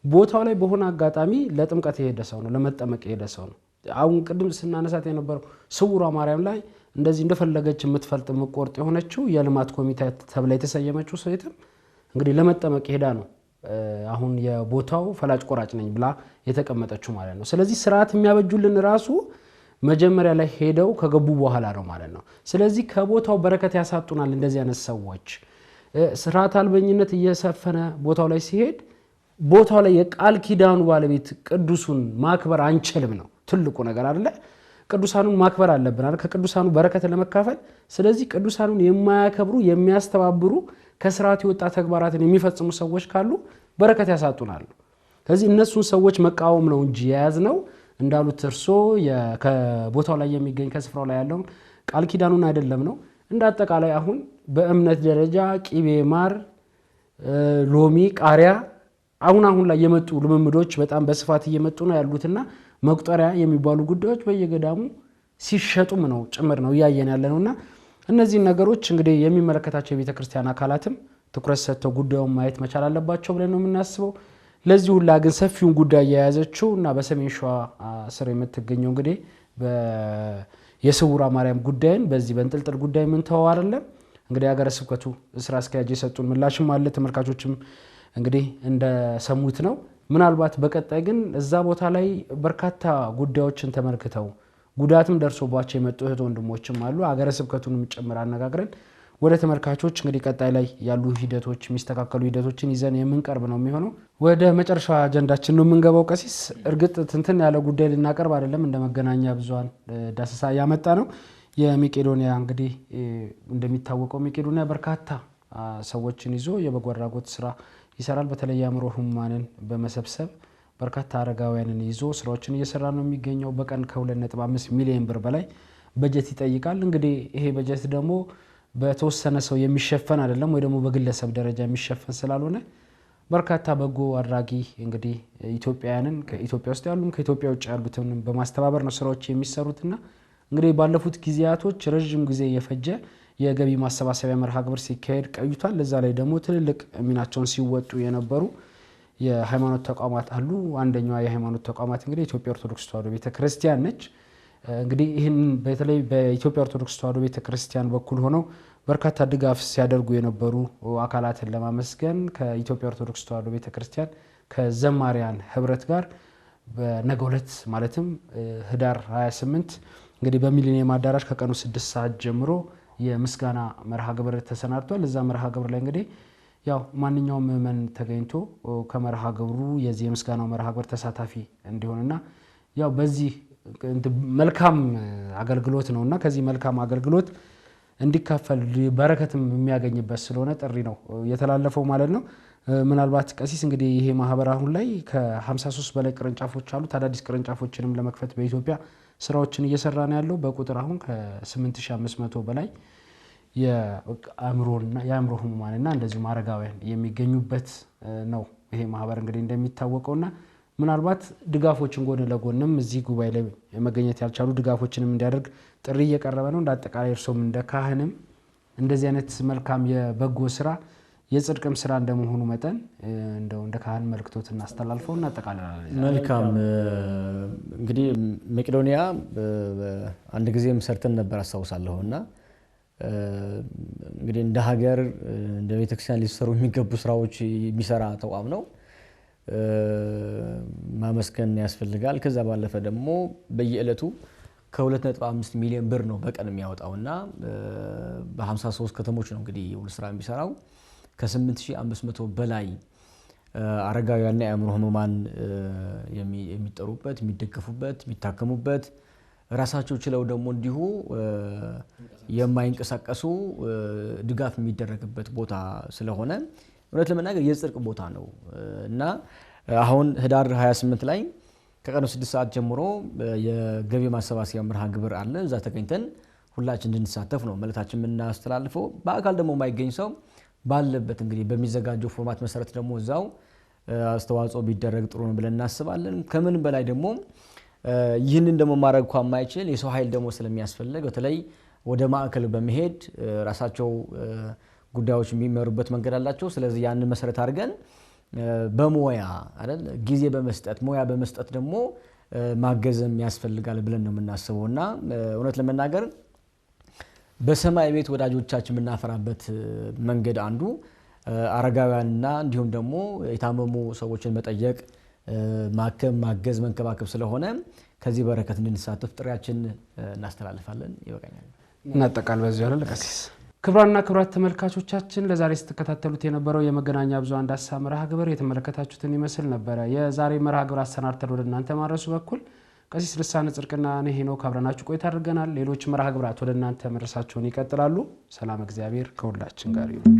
ቦታው ላይ በሆነ አጋጣሚ ለጥምቀት የሄደ ሰው ነው ለመጠመቅ የሄደ ሰው ነው አሁን ቅድም ስናነሳት የነበረው ስውሯ ማርያም ላይ እንደዚህ እንደፈለገች የምትፈልጥ መቆርጥ የሆነችው የልማት ኮሚቴ ተብላ የተሰየመችው ሴትም እንግዲህ ለመጠመቅ ሄዳ ነው አሁን የቦታው ፈላጭ ቆራጭ ነኝ ብላ የተቀመጠችው ማለት ነው ስለዚህ ስርዓት የሚያበጁልን ራሱ መጀመሪያ ላይ ሄደው ከገቡ በኋላ ነው ማለት ነው ስለዚህ ከቦታው በረከት ያሳጡናል እንደዚህ አይነት ሰዎች ስርዓት አልበኝነት እየሰፈነ ቦታው ላይ ሲሄድ ቦታው ላይ የቃል ኪዳኑ ባለቤት ቅዱሱን ማክበር አንችልም ነው ትልቁ ነገር አይደለ ቅዱሳኑን ማክበር አለብን አይደል ከቅዱሳኑ በረከት ለመካፈል ስለዚህ ቅዱሳኑን የማያከብሩ የሚያስተባብሩ ከስርዓት የወጣ ተግባራትን የሚፈጽሙ ሰዎች ካሉ በረከት ያሳጡናል ስለዚህ እነሱን ሰዎች መቃወም ነው እንጂ ያያዝነው እንዳሉት እርሶ ከቦታው ላይ የሚገኝ ከስፍራው ላይ ያለው ቃል ኪዳኑን አይደለም ነው እንዳጠቃላይ አሁን በእምነት ደረጃ ቂቤ ማር ሎሚ ቃሪያ አሁን ላይ የመጡ ልምምዶች በጣም በስፋት እየመጡ ነው ያሉትና መቁጠሪያ የሚባሉ ጉዳዮች በየገዳሙ ሲሸጡም ነው ጭምር ነው ያየን ያለነውና እነዚህ ነገሮች እንግዲህ የሚመለከታቸው የቤተክርስቲያን አካላትም ትኩረት ሰጥተው ጉዳዩን ማየት መቻል አለባቸው ብለን ነው የምናስበው ለዚህ ሁላ ግን ሰፊውን ጉዳይ ያያዘችውና በሰሜን ሸዋ ስር የምትገኘው እንግዲህ የስውሯ ማርያም ጉዳይን በዚህ በእንጥልጥል ጉዳይ ምን ተዋው አይደለም እንግዲህ ሀገረ ስብከቱ ስራ አስኪያጅ የሰጡን ምላሽም አለ ተመልካቾችም እንግዲህ እንደሰሙት ነው ምናልባት በቀጣይ ግን እዛ ቦታ ላይ በርካታ ጉዳዮችን ተመልክተው ጉዳትም ደርሶባቸው የመጡ እህት ወንድሞችም አሉ ሀገረ ስብከቱንም ጭምር አነጋግረን ወደ ተመልካቾች እንግዲህ ቀጣይ ላይ ያሉ ሂደቶች የሚስተካከሉ ሂደቶችን ይዘን የምንቀርብ ነው የሚሆነው ወደ መጨረሻ አጀንዳችን ነው የምንገባው ቀሲስ እርግጥ እንትን ያለ ጉዳይ ልናቀርብ አይደለም እንደ መገናኛ ብዙሃን ዳሰሳ ያመጣ ነው የመቄዶንያ እንግዲህ እንደሚታወቀው መቄዶንያ በርካታ ሰዎችን ይዞ የበጎ አድራጎት ስራ ይሰራል በተለይ የአእምሮ ህሙማንን በመሰብሰብ በርካታ አረጋውያንን ይዞ ስራዎችን እየሰራ ነው የሚገኘው በቀን ከ2.5 ሚሊዮን ብር በላይ በጀት ይጠይቃል እንግዲህ ይሄ በጀት ደግሞ በተወሰነ ሰው የሚሸፈን አይደለም ወይ ደግሞ በግለሰብ ደረጃ የሚሸፈን ስላልሆነ በርካታ በጎ አድራጊ እንግዲህ ኢትዮጵያውያንን ከኢትዮጵያ ውስጥ ያሉም ከኢትዮጵያ ውጭ ያሉትን በማስተባበር ነው ስራዎች የሚሰሩትና እንግዲህ ባለፉት ጊዜያቶች ረጅም ጊዜ የፈጀ የገቢ ማሰባሰቢያ መርሃ ግብር ሲካሄድ ቆይቷል ለዛ ላይ ደግሞ ትልልቅ ሚናቸውን ሲወጡ የነበሩ የሃይማኖት ተቋማት አሉ አንደኛው የሃይማኖት ተቋማት እንግዲህ ኢትዮጵያ ኦርቶዶክስ ተዋሕዶ ቤተክርስቲያን ነች እንግዲህ ይሄን በተለይ በኢትዮጵያ ኦርቶዶክስ ተዋሕዶ ቤተክርስቲያን በኩል ሆነው በርካታ ድጋፍ ሲያደርጉ የነበሩ አካላትን ለማመስገን ከኢትዮጵያ ኦርቶዶክስ ተዋሕዶ ቤተክርስቲያን ከዘማሪያን ህብረት ጋር በነገው ዕለት ማለትም ህዳር 28 እንግዲህ በሚሊኒየም አዳራሽ ከቀኑ 6 ሰዓት ጀምሮ የምስጋና መርሃ ግብር ተሰናድቷል እዛ መርሃ ግብር ላይ እንግዲህ ያው ማንኛውም ምዕመን ተገኝቶ ከመርሃ ግብሩ የዚህ የምስጋናው መርሃ ግብር ተሳታፊ እንዲሆንና ያው በዚህ መልካም አገልግሎት ነውና ከዚህ መልካም አገልግሎት እንዲካፈል በረከትም የሚያገኝበት ስለሆነ ጥሪ ነው የተላለፈው ማለት ነው ምናልባት ቀሲስ እንግዲህ ይሄ ማህበር አሁን ላይ ከ53 በላይ ቅርንጫፎች አሉት አዳዲስ ቅርንጫፎችንም ለመክፈት በኢትዮጵያ ስራዎችን እየሰራ ነው ያለው በቁጥር አሁን ከ8500 በላይ የአእምሮና የአእምሮ ህሙማንና እንደዚሁም አረጋውያን የሚገኙበት ነው ይሄ ማህበር እንግዲህ እንደሚታወቀውና ምናልባት ድጋፎችን ጎን ለጎንም እዚህ ጉባኤ ላይ መገኘት ያልቻሉ ድጋፎችንም እንዲያደርግ ጥሪ እየቀረበ ነው። እንዳጠቃላይ እርሶም እንደ ካህንም እንደዚህ አይነት መልካም የበጎ ስራ የጽድቅም ስራ እንደመሆኑ መጠን እንደ ካህን መልክቶት እናስተላልፈው እና አጠቃላይ መልካም እንግዲህ መቄዶንያ አንድ ጊዜም ሰርተን ነበር አስተዋውሳለሁና እንግዲህ እንደ ሀገር እንደ ቤተክርስቲያን ሊሰሩ የሚገቡ ስራዎች የሚሰራ ተቋም ነው። ማመስገን ያስፈልጋል። ከዛ ባለፈ ደግሞ በየዕለቱ ከ2.5 ሚሊዮን ብር ነው በቀን የሚያወጣውና በ53 ከተሞች ነው እንግዲህ ሁሉ ስራ የሚሰራው ከ8500 በላይ አረጋውያንና የአእምሮ ህሙማን የሚጠሩበት የሚደገፉበት የሚታከሙበት ራሳቸው ችለው ደግሞ እንዲሁ የማይንቀሳቀሱ ድጋፍ የሚደረግበት ቦታ ስለሆነ እውነት ለመናገር የጽድቅ ቦታ ነው እና አሁን ህዳር 28 ላይ ከቀኑ 6 ሰዓት ጀምሮ የገቢ ማሰባሰቢያ መርሃ ግብር አለ። እዛ ተገኝተን ሁላችን እንድንሳተፍ ነው መልእክታችን የምናስተላልፈው። በአካል ደግሞ የማይገኝ ሰው ባለበት እንግዲህ በሚዘጋጀው ፎርማት መሰረት ደግሞ እዛው አስተዋጽኦ ቢደረግ ጥሩ ነው ብለን እናስባለን። ከምን በላይ ደግሞ ይህንን ደግሞ ማድረግ እንኳን የማይችል የሰው ኃይል ደግሞ ስለሚያስፈልግ በተለይ ወደ ማዕከል በመሄድ ራሳቸው ጉዳዮች የሚመሩበት መንገድ አላቸው። ስለዚህ ያንን መሰረት አድርገን በሞያ አይደል ጊዜ በመስጠት ሞያ በመስጠት ደግሞ ማገዝም ያስፈልጋል ብለን ነው የምናስበውና እውነት ለመናገር በሰማይ ቤት ወዳጆቻችን የምናፈራበት መንገድ አንዱ አረጋውያንና እንዲሁም ደግሞ የታመሙ ሰዎችን መጠየቅ ማከም ማገዝ መንከባከብ ስለሆነ ከዚህ በረከት እንድንሳተፍ ጥሪያችን እናስተላልፋለን። ይበቃኛል። እናጠቃል በዚህ ያለ ለቀሲስ ክብራና ክብራት ተመልካቾቻችን ለዛሬ ስትከታተሉት የነበረው የመገናኛ ብዙሃን ዳሰሳ መርሃ ግብር የተመለከታችሁትን ይመስል ነበር። የዛሬ መርሃ ግብር አሰናድተን ወደ እናንተ ማድረሱ በኩል ቀሲስ ልሳነ ጽድቅና እኔ ሄኖክ አብረናችሁ ቆይታ አድርገናል። ሌሎች መርሃ ግብራት ወደ እናንተ መድረሳቸውን ይቀጥላሉ። ሰላም እግዚአብሔር ከሁላችን ጋር ይሁን።